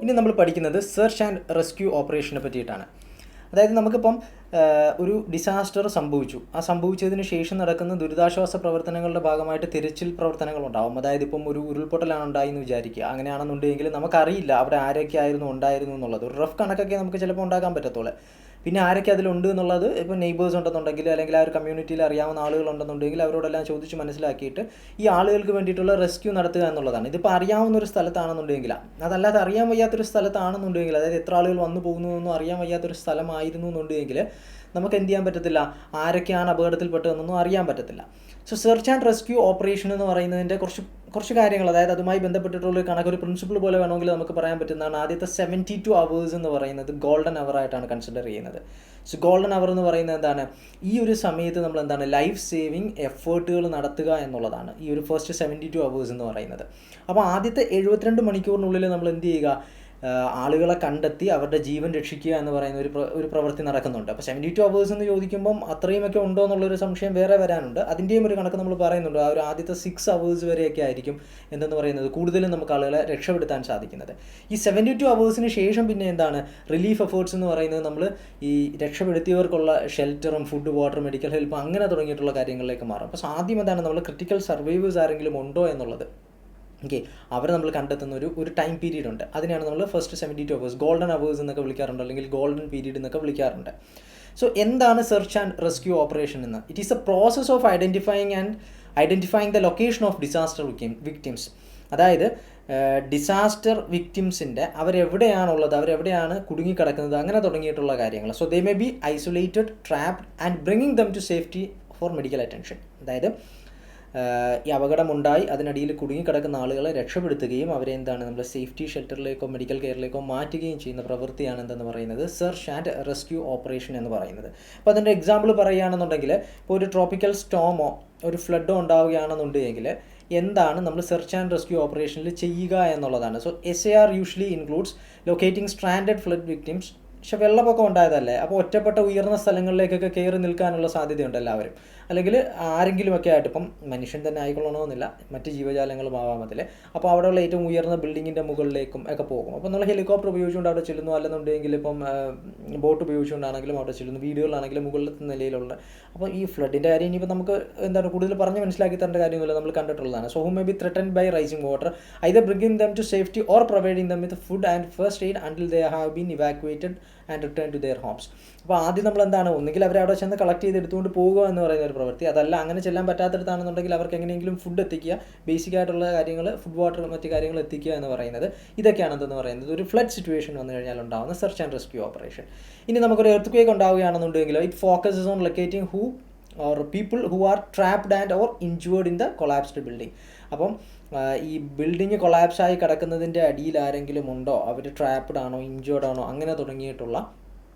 ഇനി നമ്മൾ പഠിക്കുന്നത് സെർച്ച് ആൻഡ് റെസ്ക്യൂ ഓപ്പറേഷനെ പറ്റിയിട്ടാണ്. അതായത് നമുക്കിപ്പം ഒരു ഡിസാസ്റ്റർ സംഭവിച്ചു. ആ സംഭവിച്ചതിന് ശേഷം നടക്കുന്ന ദുരിതാശ്വാസ പ്രവർത്തനങ്ങളുടെ ഭാഗമായിട്ട് തിരച്ചിൽ പ്രവർത്തനങ്ങളുണ്ടാവും. അതായത് ഇപ്പം ഒരു ഉരുൾപൊട്ടലാണ് ഉണ്ടായെന്ന് വിചാരിക്കുക. അങ്ങനെയാണെന്നുണ്ടെങ്കിൽ നമുക്കറിയില്ല അവിടെ ആരൊക്കെ ഉണ്ടായിരുന്നു എന്നുള്ളത്. ഒരു റഫ് കണക്കൊക്കെ നമുക്ക് ചിലപ്പോൾ ഉണ്ടാക്കാൻ പറ്റത്തുള്ളൂ. പിന്നെ ആരൊക്കെ അതിലുണ്ട് എന്നുള്ളത് ഇപ്പോൾ നെയ്ബേഴ്സ് ഉണ്ടെന്നുണ്ടെങ്കിൽ അല്ലെങ്കിൽ ആ ഒരു കമ്മ്യൂണിറ്റിയിൽ അറിയാവുന്ന ആളുകളുണ്ടെന്നുണ്ടെങ്കിൽ അവരോടെല്ലാം ചോദിച്ച് മനസ്സിലാക്കിയിട്ട് ഈ ആളുകൾക്ക് വേണ്ടിയിട്ടുള്ള റെസ്ക്യൂ നടത്തുക എന്നുള്ളതാണ്. ഇതിപ്പോൾ അറിയാവുന്ന ഒരു സ്ഥലത്താണെന്നുണ്ടെങ്കിൽ, അതല്ലാതെ അറിയാൻ വയ്യാത്തൊരു സ്ഥലത്താണെന്നുണ്ടെങ്കിൽ, അതായത് എത്ര ആളുകൾ വന്നു പോകുന്നു എന്നൊന്നും അറിയാൻ വയ്യാത്തൊരു സ്ഥലമായിരുന്നു എന്നുണ്ടെങ്കിൽ നമുക്ക് എന്ത് ചെയ്യാൻ പറ്റത്തില്ല, ആരൊക്കെയാണ് അപകടത്തിൽപ്പെട്ടതെന്നൊന്നും അറിയാൻ പറ്റത്തില്ല. So search and rescue operation എന്ന് പറയുന്നതിൻ്റെ കുറച്ച് കാര്യങ്ങൾ, അതായത് അതുമായി ബന്ധപ്പെട്ടിട്ടുള്ള കണക്കൊരു പ്രിൻസിപ്പിൾ പോലെ വേണമെങ്കിൽ നമുക്ക് പറയാൻ പറ്റുന്നതാണ്. ആദ്യത്തെ 72 hours എന്ന് പറയുന്നത് ഗോൾഡൻ അവർ ആയിട്ടാണ് കൺസിഡർ ചെയ്യുന്നത്. സോ ഗോൾഡൻ അവർ എന്ന് പറയുന്നത് എന്താണ്, ഈ ഒരു സമയത്ത് നമ്മൾ എന്താണ് ലൈഫ് സേവിങ് എഫേർട്ടുകൾ നടത്തുക എന്നുള്ളതാണ് ഈ ഒരു ഫസ്റ്റ് 72 hours എന്ന് പറയുന്നത്. അപ്പോൾ ആദ്യത്തെ 72 മണിക്കൂറിനുള്ളിൽ നമ്മൾ എന്ത് ചെയ്യുക, ആളുകളെ കണ്ടെത്തി അവരുടെ ജീവൻ രക്ഷിക്കുക എന്ന് പറയുന്ന ഒരു പ്രവൃത്തി നടക്കുന്നുണ്ട്. അപ്പോൾ 72 hours എന്ന് ചോദിക്കുമ്പം അത്രയുമൊക്കെ ഉണ്ടോ എന്നുള്ളൊരു സംശയം വേറെ വരാനുണ്ട്. അതിൻ്റെയും ഒരു കണക്ക് നമ്മൾ പറയുന്നുണ്ട്. ആ ഒരു ആദ്യത്തെ 6 hours വരെയൊക്കെ ആയിരിക്കും എന്തെന്ന് പറയുന്നത് കൂടുതലും നമുക്ക് ആളുകളെ രക്ഷപ്പെടുത്താൻ സാധിക്കുന്നത്. ഈ 72 hours ശേഷം പിന്നെ എന്താണ് റിലീഫ് എഫേർട്സ് എന്ന് പറയുന്നത്, നമ്മൾ ഈ രക്ഷപ്പെടുത്തിയവർക്കുള്ള ഷെൽറ്ററും ഫുഡ്, വാട്ടർ, മെഡിക്കൽ ഹെൽപ്പ് അങ്ങനെ തുടങ്ങിയിട്ടുള്ള കാര്യങ്ങളിലേക്ക് മാറും. അപ്പോൾ ആദ്യം എന്താണ് നമ്മൾ ക്രിട്ടിക്കൽ സർവൈവേഴ്സ് ആരെങ്കിലും ഉണ്ടോ എന്നുള്ളത്, ഓക്കെ, അവരെ നമ്മൾ കണ്ടെത്തുന്ന ഒരു ടൈം പീരീഡ് ഉണ്ട്. അതിനെയാണ് നമ്മൾ ഫസ്റ്റ് 72 hours ഗോൾഡൻ അവേഴ്സ് എന്നൊക്കെ വിളിക്കാറുണ്ട്, അല്ലെങ്കിൽ ഗോൾഡൻ പീരീഡ് എന്നൊക്കെ വിളിക്കാറുണ്ട്. സോ എന്താണ് സെർച്ച് ആൻഡ് റെസ്ക്യൂ ഓപ്പറേഷൻ എന്ന്? It is a process of identifying the location of disaster victims. അതായത് ഡിസാസ്റ്റർ വിക്ടിംസിൻ്റെ അവരെവിടെയാണ് കുടുങ്ങിക്കിടക്കുന്നത്, അങ്ങനെ തുടങ്ങിയിട്ടുള്ള കാര്യങ്ങൾ. So they may be isolated, trapped and bringing them to safety for medical attention. അതായത് ഈ അപകടമുണ്ടായി അതിനടിയിൽ കുടുങ്ങിക്കിടക്കുന്ന ആളുകളെ രക്ഷപ്പെടുത്തുകയും അവരെ നമ്മൾ സേഫ്റ്റി ഷെൽട്ടറിലേക്കോ മെഡിക്കൽ കെയറിലേക്കോ മാറ്റുകയും ചെയ്യുന്ന പ്രവൃത്തിയാണ് എന്തെന്ന് പറയുന്നത് സെർച്ച് ആൻഡ് റെസ്ക്യൂ ഓപ്പറേഷൻ എന്ന് പറയുന്നത്. അപ്പോൾ അതിൻ്റെ എക്സാമ്പിൾ പറയുകയാണെന്നുണ്ടെങ്കിൽ, ഇപ്പോൾ ഒരു ട്രോപ്പിക്കൽ സ്റ്റോമോ ഒരു ഫ്ലഡോ ഉണ്ടാവുകയാണെന്നുണ്ടെങ്കിൽ എന്താണ് നമ്മൾ സെർച്ച് ആൻഡ് റെസ്ക്യൂ ഓപ്പറേഷനിൽ ചെയ്യുക എന്നുള്ളതാണ്. So SAR usually includes locating stranded flood victims. പക്ഷെ വെള്ളപ്പൊക്കം ഉണ്ടായതല്ലേ, അപ്പോൾ ഒറ്റപ്പെട്ട ഉയർന്ന സ്ഥലങ്ങളിലേക്കൊക്കെ കയറി നിൽക്കാനുള്ള സാധ്യതയുണ്ട് എല്ലാവരും, അല്ലെങ്കിൽ ആരെങ്കിലുമൊക്കെ ആയിട്ട്. ഇപ്പം മനുഷ്യൻ തന്നെ ആയിക്കൊള്ളണമെന്നില്ല, മറ്റ് ജീവജാലങ്ങളും ആവാം അതിൽ. അപ്പോൾ അവിടെയുള്ള ഏറ്റവും ഉയർന്ന ബിൽഡിങ്ങിൻ്റെ മുകളിലേക്കും ഒക്കെ പോകും. അപ്പോൾ നമ്മൾ ഹെലികോപ്റ്റർ ഉപയോഗിച്ചുകൊണ്ട് അവിടെ ചെല്ലുന്നു, അല്ലെന്നുണ്ടെങ്കിൽ ഇപ്പം ബോട്ട് ഉപയോഗിച്ചുകൊണ്ടാണെങ്കിലും അവിടെ ചെല്ലുന്നു, വീടുകളിലാണെങ്കിലും മുകളിലത്തെ നിലയിലുള്ള. അപ്പോൾ ഈ ഫ്ലഡിൻ്റെ കാര്യം ഇനിയിപ്പോൾ നമുക്ക് കൂടുതൽ പറഞ്ഞ് മനസ്സിലാക്കി തരേണ്ട കാര്യമൊന്നുമില്ല, നമ്മൾ കണ്ടിട്ടുള്ളതാണ്. So who may be threatened by rising water either bringing them to safety or providing them with food and first aid until they have been evacuated and return to their homes. അപ്പോൾ ആദ്യം നമ്മൾ ഒന്നുകിൽ അവരെ അവിടെ ചെന്ന് collect ചെയ്ത് എടുത്തുകൊണ്ട് പോകുക എന്ന് പറയുന്ന ഒരു പ്രവൃത്തി. അതല്ല അങ്ങനെ ചെല്ലാൻ പറ്റാത്തടത്താണെന്നുണ്ടെങ്കിൽ അവർക്ക് എങ്ങനെയെങ്കിലും ഫുഡ് എത്തിക്കുക, ബേസിക് ആയിട്ടുള്ള കാര്യങ്ങൾ, ഫുഡ്, വാട്ടർ, മറ്റു കാര്യങ്ങൾ എത്തിക്കുക എന്ന് പറയുന്നത്. ഇതൊക്കെയാണ് എന്തെന്ന് പറയുന്നത് ഒരു ഫ്ലഡ് സിറ്റുവേഷൻ വന്നു കഴിഞ്ഞാൽ ഉണ്ടാകുന്ന സെർച്ച് ആൻഡ് റെസ്ക്യൂ ഓപ്പറേഷൻ. ഇനി നമുക്കൊരു എർത്ത് ഉണ്ടാവുകയാണെന്നുണ്ടെങ്കിൽ it focuses on locating who or people who are trapped and or injured in the collapsed building. അപ്പം ഈ ബിൽഡിങ് കൊളാപ്സായി കിടക്കുന്നതിൻ്റെ അടിയിൽ ആരെങ്കിലും ഉണ്ടോ, അവർ ട്രാപ്ഡ് ആണോ, ഇൻജുവേർഡ് ആണോ, അങ്ങനെ തുടങ്ങിയിട്ടുള്ള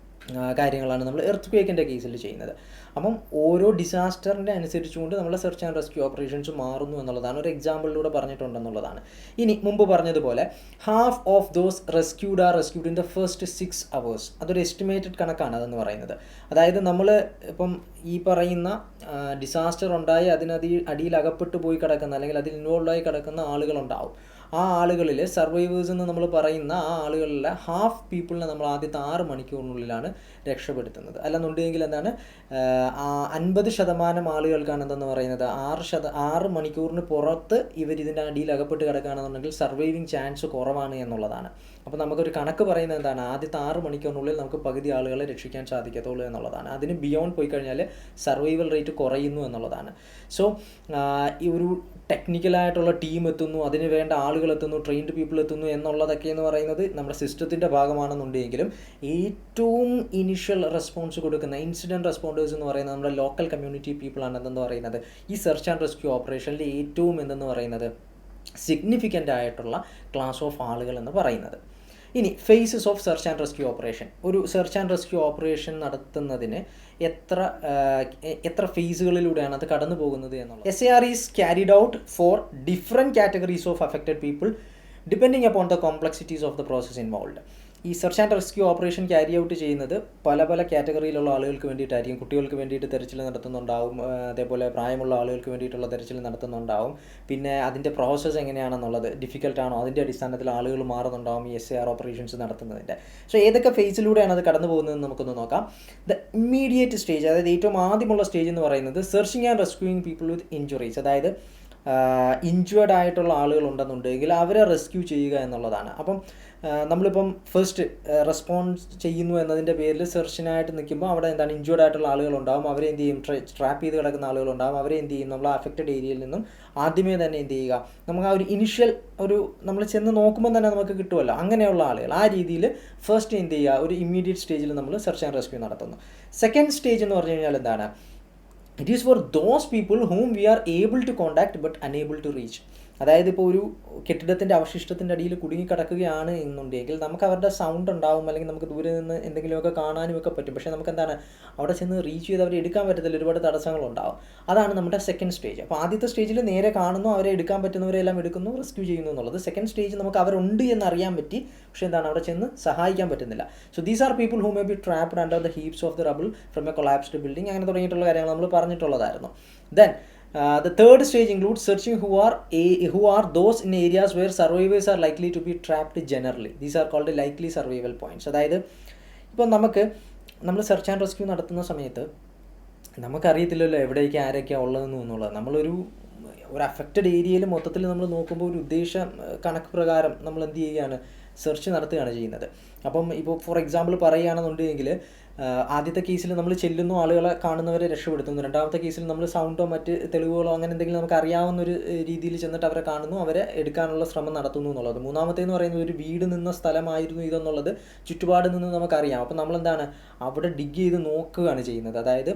കാര്യങ്ങളാണ് നമ്മൾ എർത്ത്ക്വേക്കിൻ്റെ കേസിൽ ചെയ്യുന്നത്. അപ്പം ഓരോ ഡിസാസ്റ്ററിൻ്റെ അനുസരിച്ചുകൊണ്ട് നമ്മൾ സെർച്ച് ആൻഡ് റെസ്ക്യൂ ഓപ്പറേഷൻസ് മാറുന്നു എന്നുള്ളതാണ് ഒരു എക്സാമ്പിളിലൂടെ പറഞ്ഞിട്ടുണ്ടെന്നുള്ളതാണ്. ഇനി മുമ്പ് പറഞ്ഞതുപോലെ half of those rescued in the first 6 hours. അതൊരു എസ്റ്റിമേറ്റഡ് കണക്കാണ് അതെന്ന് പറയുന്നത്. അതായത് നമ്മൾ ഇപ്പം ഈ പറയുന്ന ഡിസാസ്റ്റർ ഉണ്ടായി അടിയിൽ അകപ്പെട്ടു പോയി കിടക്കുന്ന, അല്ലെങ്കിൽ അതിൽ ഇൻവോൾവായി കിടക്കുന്ന ആളുകളുണ്ടാവും. ആ ആളുകളിൽ സർവൈവേഴ്സ് എന്ന് നമ്മൾ പറയുന്ന ആ ആളുകളിലെ ഹാഫ് പീപ്പിളിനെ നമ്മൾ ആദ്യത്തെ 6 മണിക്കൂറിനുള്ളിലാണ് രക്ഷപ്പെടുത്തുന്നത്. അല്ലെന്നുണ്ടെങ്കിൽ 50% ആളുകൾക്കാണ് എന്തെന്ന് പറയുന്നത് 6 മണിക്കൂറിന് പുറത്ത് ഇവരിതിൻ്റെ അടിയിൽ അകപ്പെട്ട് കിടക്കുകയാണെന്നുണ്ടെങ്കിൽ സർവൈവിങ് ചാൻസ് കുറവാണ് എന്നുള്ളതാണ്. അപ്പോൾ നമുക്കൊരു കണക്ക് പറയുന്നത് എന്താണ്, ആദ്യത്തെ 6 മണിക്കൂറിനുള്ളിൽ നമുക്ക് പകുതി ആളുകളെ രക്ഷിക്കാൻ സാധിക്കത്തുള്ളൂ എന്നുള്ളതാണ്. അതിന് ബിയോണ്ട് പോയി കഴിഞ്ഞാൽ സർവൈവൽ റേറ്റ് കുറയുന്നു എന്നുള്ളതാണ്. സോ ഈ ഒരു ടെക്നിക്കലായിട്ടുള്ള ടീം എത്തുന്നു, അതിന് വേണ്ട ആളുകൾ എത്തുന്നു, ട്രെയിൻഡ് പീപ്പിൾ എത്തുന്നു എന്നുള്ളതൊക്കെ എന്ന് പറയുന്നത് നമ്മുടെ സിസ്റ്റത്തിൻ്റെ ഭാഗമാണെന്നുണ്ടെങ്കിലും ഏറ്റവും ഇനിഷ്യൽ റെസ്പോൺസ് കൊടുക്കുന്ന ഇൻസിഡൻറ്റ് റെസ്പോണ്ടേഴ്സ് എന്ന് പറയുന്നത് നമ്മുടെ ലോക്കൽ കമ്മ്യൂണിറ്റി പീപ്പിളാണ് എന്തെന്ന് പറയുന്നത് ഈ സെർച്ച് ആൻഡ് റെസ്ക്യൂ ഓപ്പറേഷനിൽ ഏറ്റവും എന്തെന്ന് പറയുന്നത് സിഗ്നിഫിക്കൻ്റ് ആയിട്ടുള്ള ക്ലാസ് ഓഫ് ആളുകൾ എന്ന് പറയുന്നത്. ഇനി phases of search and rescue operation. ഒരു സെർച്ച് ആൻഡ് റെസ്ക്യൂ ഓപ്പറേഷൻ നടത്തുന്നതിന് എത്ര ഫേസുകളിലൂടെയാണ് അത് കടന്നു പോകുന്നത് എന്നുള്ളത്. SAR is carried out for different categories of affected people depending upon the complexities of the process involve. ഈ search and rescue operation carry out ചെയ്യുന്നത് പല പല കാറ്റഗറിയിലുള്ള ആളുകൾക്ക് വേണ്ടിയിട്ടായിരിക്കും. കുട്ടികൾക്ക് വേണ്ടിയിട്ട് തെരച്ചിൽ നടത്തുന്നുണ്ടാവും, അതേപോലെ പ്രായമുള്ള ആളുകൾക്ക് വേണ്ടിയിട്ടുള്ള തെരച്ചിൽ നടത്തുന്നുണ്ടാവും. പിന്നെ അതിൻ്റെ പ്രോസസ്സ് എങ്ങനെയാണെന്നുള്ളത് ഡിഫിക്കൽട്ടാണോ അതിൻ്റെ അടിസ്ഥാനത്തിൽ ആളുകൾ മാറുന്നുണ്ടാവും ഈ SAR ഓപ്പറേഷൻസ് നടത്തുന്നതിൻ്റെ. സോ ഏതൊക്കെ ഫേസിലൂടെയാണ് അത് കടന്നു പോകുന്നതെന്ന് നമുക്കൊന്ന് നോക്കാം. ദ ഇമ്മീഡിയറ്റ് സ്റ്റേജ്, അതായത് ഏറ്റവും ആദ്യമുള്ള സ്റ്റേജ് എന്ന് പറയുന്നത് searching and rescuing people with injuries, അതായത് ഇഞ്ചുവേർഡ് ആയിട്ടുള്ള ആളുകളുണ്ടെന്നുണ്ടെങ്കിൽ അവരെ റെസ്ക്യൂ ചെയ്യുക എന്നുള്ളതാണ്. അപ്പം നമ്മളിപ്പം ഫസ്റ്റ് റെസ്പോൺസ് ചെയ്യുന്നു എന്നതിൻ്റെ പേരിൽ സെർച്ചിനായിട്ട് നിൽക്കുമ്പോൾ അവിടെ എന്താണ് ഇഞ്ചുവേർഡ് ആയിട്ടുള്ള ആളുകളുണ്ടാകും, അവരെ എന്ത് ചെയ്യും, ട്രാപ്പ് ചെയ്ത് കിടക്കുന്ന ആളുകളുണ്ടാകും, അവരെ എന്ത് ചെയ്യും, നമ്മൾ അഫക്റ്റഡ് ഏരിയയിൽ നിന്നും ആദ്യമേ തന്നെ എന്ത് ചെയ്യുക, നമുക്ക് ആ ഒരു ഇനിഷ്യൽ നമ്മൾ ചെന്ന് നോക്കുമ്പോൾ തന്നെ നമുക്ക് കിട്ടുമല്ലോ അങ്ങനെയുള്ള ആളുകൾ, ആ രീതിയിൽ ഫസ്റ്റ് എന്ത് ചെയ്യുക, ഒരു ഇമ്മീഡിയറ്റ് സ്റ്റേജിൽ നമ്മൾ സെർച്ച് ആൻഡ് റെസ്ക്യൂ നടത്തുന്നു. സെക്കൻഡ് സ്റ്റേജ് എന്ന് പറഞ്ഞു കഴിഞ്ഞാൽ എന്താണ്, it is for those people whom we are able to contact but unable to reach. അതായത് ഇപ്പോൾ ഒരു കെട്ടിടത്തിൻ്റെ അവശിഷ്ടത്തിൻ്റെ അടിയിൽ കുടുങ്ങിക്കിടക്കുകയാണ് എന്നുണ്ടെങ്കിൽ നമുക്ക് അവരുടെ സൗണ്ട് ഉണ്ടാവും, അല്ലെങ്കിൽ നമുക്ക് ദൂരെ നിന്ന് എന്തെങ്കിലുമൊക്കെ കാണാനും ഒക്കെ പറ്റും. പക്ഷേ നമുക്ക് എന്താണ് അവിടെ ചെന്ന് റീച്ച് ചെയ്ത് അവരെ എടുക്കാൻ പറ്റത്തില്ല, ഒരുപാട് തടസ്സങ്ങളുണ്ടാവും. അതാണ് നമ്മുടെ സെക്കൻഡ് സ്റ്റേജ്. അപ്പോൾ ആദ്യത്തെ സ്റ്റേജിൽ നേരെ കാണുന്നു, അവരെ എടുക്കാൻ പറ്റുന്നവരെല്ലാം എടുക്കുന്നു, റെസ്ക്യൂ ചെയ്യുന്നു എന്നുള്ളത്. സെക്കൻഡ് സ്റ്റേജ് നമുക്ക് അവരുണ്ട് എന്നറിയാൻ പറ്റി, പക്ഷേ എന്താണ് അവിടെ ചെന്ന് സഹായിക്കാൻ പറ്റുന്നില്ല. So these are people who may be trapped under the heaps of the rubble from a collapsed building, അങ്ങനെ തുടങ്ങിയിട്ടുള്ള കാര്യങ്ങൾ നമ്മൾ പറഞ്ഞിട്ടുള്ളതായിരുന്നു. Then the third stage includes searching who are those in areas where survivors are likely to be trapped generally. These are called likely survival points. അതായത് ഇപ്പോൾ നമ്മൾ search and rescue നടത്തുന്ന സമയത്ത് നമുക്കറിയത്തില്ലല്ലോ എവിടേക്ക് ആരൊക്കെയാണ് ഉള്ളതെന്നുള്ളത്. നമ്മളൊരു അഫക്റ്റഡ് ഏരിയയിൽ മൊത്തത്തിൽ നമ്മൾ നോക്കുമ്പോൾ ഒരു ഉദ്ദേശ കണക്ക് പ്രകാരം നമ്മൾ എന്ത് ചെയ്യുകയാണ്, സെർച്ച് നടത്തുകയാണ് ചെയ്യുന്നത്. അപ്പം ഇപ്പോൾ ഫോർ എക്സാമ്പിൾ പറയുകയാണെന്നുണ്ടെങ്കിൽ ആദ്യത്തെ കേസിൽ നമ്മൾ ചെല്ലുന്നു, ആളുകളെ കാണുന്നവരെ രക്ഷപ്പെടുത്തുന്നു. രണ്ടാമത്തെ കേസിൽ നമ്മൾ സൗണ്ടോ മറ്റ് തെളിവുകളോ അങ്ങനെ എന്തെങ്കിലും നമുക്ക് അറിയാവുന്നൊരു രീതിയിൽ ചെന്നിട്ട് അവരെ കാണുന്നു, അവരെ എടുക്കാനുള്ള ശ്രമം നടത്തുന്നു എന്നുള്ളത്. മൂന്നാമത്തേന്ന് പറയുന്നത് ഒരു വീട് നിന്ന സ്ഥലമായിരുന്നു ഇതെന്നുള്ളത് ചുറ്റുപാട് നിന്ന് നമുക്കറിയാം. അപ്പം നമ്മളെന്താണ് അവിടെ ഡിഗ് ചെയ്ത് നോക്കുകയാണ് ചെയ്യുന്നത്. അതായത്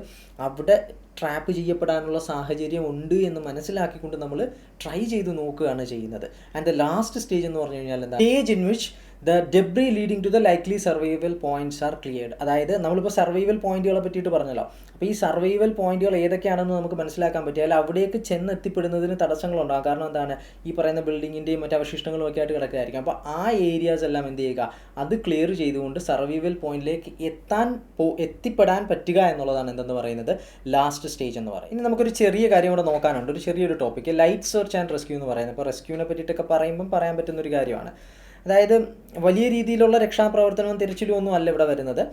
അവിടെ ട്രാപ്പ് ചെയ്യപ്പെടാനുള്ള സാഹചര്യം ഉണ്ട് എന്ന് മനസ്സിലാക്കിക്കൊണ്ട് നമ്മൾ ട്രൈ ചെയ്ത് നോക്കുകയാണ് ചെയ്യുന്നത്. ആൻഡ് ദ ലാസ്റ്റ് സ്റ്റേജ് എന്ന് പറഞ്ഞു കഴിഞ്ഞാൽ എന്താ, stage in which the debris leading to the likely survival points are cleared. അതായത് നമ്മളിപ്പോൾ സർവൈവൽ പോയിന്റുകളെ പറ്റിയിട്ട് പറഞ്ഞല്ലോ. അപ്പോൾ ഈ സർവൈവൽ പോയിന്റുകൾ ഏതൊക്കെയാണെന്ന് നമുക്ക് മനസ്സിലാക്കാൻ പറ്റിയാൽ അവിടേക്ക് ചെന്നെത്തിപ്പെടുന്നതിന് തടസ്സങ്ങളുണ്ടാകും. കാരണം എന്താണ്, ഈ പറയുന്ന ബിൽഡിങ്ങിൻ്റെയും മറ്റ് അവശിഷ്ടങ്ങളും ഒക്കെ ആയിട്ട് കിടക്കുകയായിരിക്കും. അപ്പോൾ ആ ഏരിയാസ് എല്ലാം എന്ത് ചെയ്യുക, അത് ക്ലിയർ ചെയ്തുകൊണ്ട് സർവൈവൽ പോയിന്റിലേക്ക് എത്തിപ്പെടാൻ പറ്റുക എന്നുള്ളതാണ് എന്തെന്ന് പറയുന്നത് ലാസ്റ്റ് സ്റ്റേജ് എന്ന് പറയുന്നത്. ഇനി നമുക്കൊരു ചെറിയ കാര്യം കൂടെ നോക്കാനുണ്ട്, ഒരു ചെറിയൊരു topic, light search and rescue എന്ന് പറയുന്നത്. അപ്പോൾ റെസ്ക്യൂവിനെ പറ്റിയിട്ടൊക്കെ പറയുമ്പം പറയാൻ പറ്റുന്നൊരു കാര്യമാണ്. അതായത് വലിയ രീതിയിലുള്ള രക്ഷാപ്രവർത്തനവും തിരച്ചിലും ഒന്നും അല്ല ഇവിടെ വരുന്നത്.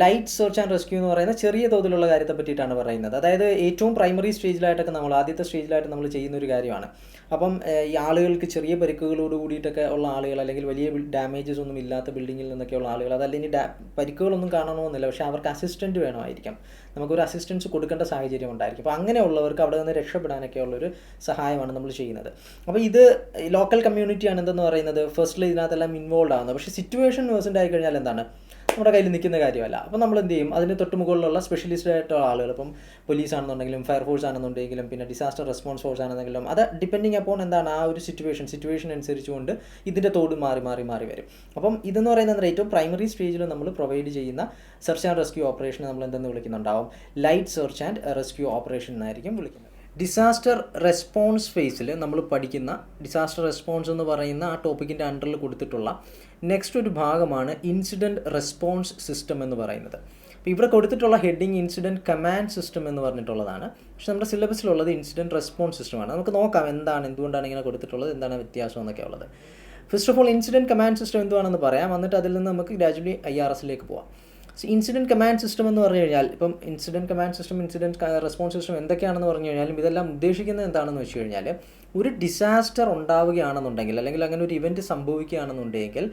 ലൈറ്റ് സെർച്ച് ആൻഡ് റെസ്ക്യൂ എന്ന് പറയുന്ന ചെറിയ തോതിലുള്ള കാര്യത്തെ പറ്റിയിട്ടാണ് പറയുന്നത്. അതായത് ഏറ്റവും പ്രൈമറി സ്റ്റേജിലായിട്ടൊക്കെ ആദ്യത്തെ സ്റ്റേജിലായിട്ട് നമ്മൾ ചെയ്യുന്ന ഒരു കാര്യമാണ്. അപ്പം ഈ ആളുകൾക്ക് ചെറിയ പരിക്കുകളോട് കൂടിയിട്ടൊക്കെ ഉള്ള ആളുകൾ, അല്ലെങ്കിൽ വലിയ ഡാമേജസ് ഒന്നും ഇല്ലാത്ത ബിൽഡിങ്ങിൽ നിന്നൊക്കെയുള്ള ആളുകൾ, അതല്ലെങ്കിൽ പരിക്കുകളൊന്നും കാണണമെന്നില്ല, പക്ഷേ അവർക്ക് അസിസ്റ്റൻറ്റ് വേണമായിരിക്കും, നമുക്കൊരു അസിസ്റ്റൻസ് കൊടുക്കേണ്ട സാഹചര്യം ഉണ്ടായിരിക്കും. അപ്പോൾ അങ്ങനെയുള്ളവർക്ക് അവിടെ നിന്ന് രക്ഷപ്പെടാനൊക്കെ ഉള്ളൊരു സഹായമാണ് നമ്മൾ ചെയ്യുന്നത്. അപ്പോൾ ഇത് ലോക്കൽ കമ്മ്യൂണിറ്റിയാണ് എന്തെന്ന് പറയുന്നത് ഫസ്റ്റിൽ ഇതിനകത്തെല്ലാം ഇൻവോൾവ് ആകുന്നത്. പക്ഷേ സിറ്റുവേഷൻ വേഴ്സൻ്റ് ആയിക്കഴിഞ്ഞാൽ എന്താണ്, നമ്മുടെ കയ്യിൽ നിൽക്കുന്ന കാര്യമല്ല. അപ്പോൾ നമ്മൾ എന്ത് ചെയ്യും, അതിന് തൊട്ട് മുകളിലുള്ള സ്പെഷ്യലിസ്റ്റ് ആയിട്ടുള്ള ആളുകൾ, ഇപ്പം പോലീസ് ആണെന്നുണ്ടെങ്കിലും ഫയർഫോഴ്സ് ആണെന്നുണ്ടെങ്കിലും പിന്നെ ഡിസാസ്റ്റർ റെസ്പോൺസ് ഫോഴ്സ് ആണെന്നെങ്കിലും, അത് ഡിപ്പെൻഡിങ് അപ്പോൺ എന്താണ് ആ ഒരു സിറ്റുവേഷൻ അനുസരിച്ചുകൊണ്ട് ഇതിൻ്റെ തോട് മാറി വരും. അപ്പം ഇതെന്ന് പറയുന്നത് ഏറ്റവും പ്രൈമറി സ്റ്റേജിൽ നമ്മൾ പ്രൊവൈഡ് ചെയ്യുന്ന സെർച്ച് ആൻഡ് റെസ്ക്യൂ ഓപ്പറേഷൻ നമ്മൾ എന്തെന്ന് വിളിക്കുന്നുണ്ടാവും, light search and rescue operation എന്നായിരിക്കും വിളിക്കുന്നത്. ഡിസാസ്റ്റർ റെസ്പോൺസ് ഫേസിൽ നമ്മൾ പഠിക്കുന്ന ഡിസാസ്റ്റർ റെസ്പോൺസ് എന്ന് പറയുന്ന ആ ടോപ്പിക്കിൻ്റെ അണ്ടറിൽ കൊടുത്തിട്ടുള്ള നെക്സ്റ്റ് ഒരു ഭാഗമാണ് ഇൻസിഡൻറ്റ് റെസ്പോൺസ് സിസ്റ്റം എന്ന് പറയുന്നത്. അപ്പോൾ ഇവിടെ കൊടുത്തിട്ടുള്ള ഹെഡിങ് ഇൻസിഡൻറ്റ് കമാൻഡ് സിസ്റ്റം എന്ന് പറഞ്ഞിട്ടുള്ളതാണ്. പക്ഷേ നമ്മുടെ സിലബസിലുള്ളത് ഇൻസിഡൻറ്റ് റെസ്പോൺസ് സിസ്റ്റമാണ്. നമുക്ക് നോക്കാം എന്തുകൊണ്ടാണ് ഇങ്ങനെ കൊടുത്തിട്ടുള്ളത്, എന്താണ് വ്യത്യാസം എന്നൊക്കെ ഉള്ളത്. First of all incident command system എന്തുവാണെന്ന് പറയാം, എന്നിട്ട് അതിൽ നിന്ന് നമുക്ക് ഗ്രാജുവലി IRSലേക്ക് പോവാം. ഇൻസിഡൻറ്റ് കമാൻഡ് സിസ്റ്റം എന്ന് പറഞ്ഞു കഴിഞ്ഞാൽ, ഇപ്പം incident command system, incident response system എന്തൊക്കെയാണെന്ന് പറഞ്ഞു കഴിഞ്ഞാലും ഇതെല്ലാം ഉദ്ദേശിക്കുന്നത് എന്താണെന്ന് വെച്ച് കഴിഞ്ഞാൽ, ഒരു ഡിസാസ്റ്റർ ഉണ്ടാവുകയാണെന്നുണ്ടെങ്കിൽ, അല്ലെങ്കിൽ അങ്ങനെ ഒരു ഇവൻറ്റ് സംഭവിക്കുകയാണെന്നുണ്ടെങ്കിൽ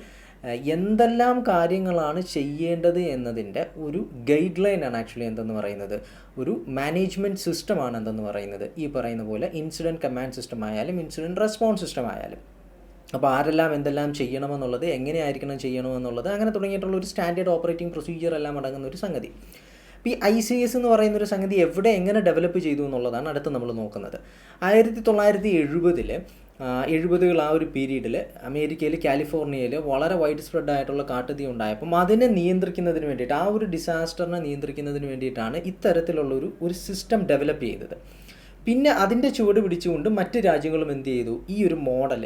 എന്തെല്ലാം കാര്യങ്ങളാണ് ചെയ്യേണ്ടത് എന്നതിൻ്റെ ഒരു ഗൈഡ് ലൈനാണ് ആക്ച്വലി എന്തെന്ന് പറയുന്നത്, ഒരു മാനേജ്മെൻറ്റ് സിസ്റ്റമാണ് എന്തെന്ന് പറയുന്നത് ഈ പറയുന്ന പോലെ ഇൻസിഡൻറ്റ് കമാൻഡ് സിസ്റ്റം ആയാലും ഇൻസിഡൻറ്റ് റെസ്പോൺസ് സിസ്റ്റം ആയാലും. അപ്പോൾ ആരെല്ലാം എന്തെല്ലാം ചെയ്യണമെന്നുള്ളത്, എങ്ങനെയായിരിക്കണം ചെയ്യണമെന്നുള്ളത്, അങ്ങനെ തുടങ്ങിയിട്ടുള്ള ഒരു സ്റ്റാൻഡേർഡ് ഓപ്പറേറ്റിംഗ് പ്രൊസീജിയർ എല്ലാം അടങ്ങുന്ന ഒരു സംഗതി. അപ്പോൾ ഈ ICS എന്ന് പറയുന്നൊരു സംഗതി എങ്ങനെ ഡെവലപ്പ് ചെയ്തു എന്നുള്ളതാണ് അടുത്ത് നമ്മൾ നോക്കുന്നത്. 1970 ആ ഒരു പീരീഡിൽ അമേരിക്കയിൽ കാലിഫോർണിയയിൽ വളരെ വൈഡ് സ്പ്രെഡ് ആയിട്ടുള്ള കാട്ടുതീ ഉണ്ടായപ്പം അതിനെ നിയന്ത്രിക്കുന്നതിന് വേണ്ടിയിട്ട്, ആ ഒരു ഡിസാസ്റ്ററിനെ നിയന്ത്രിക്കുന്നതിന് വേണ്ടിയിട്ടാണ് ഇത്തരത്തിലുള്ളൊരു സിസ്റ്റം ഡെവലപ്പ് ചെയ്തത്. പിന്നെ അതിൻ്റെ ചുവട് പിടിച്ചുകൊണ്ട് മറ്റ് രാജ്യങ്ങളും എന്ത് ചെയ്തു, ഈ ഒരു മോഡൽ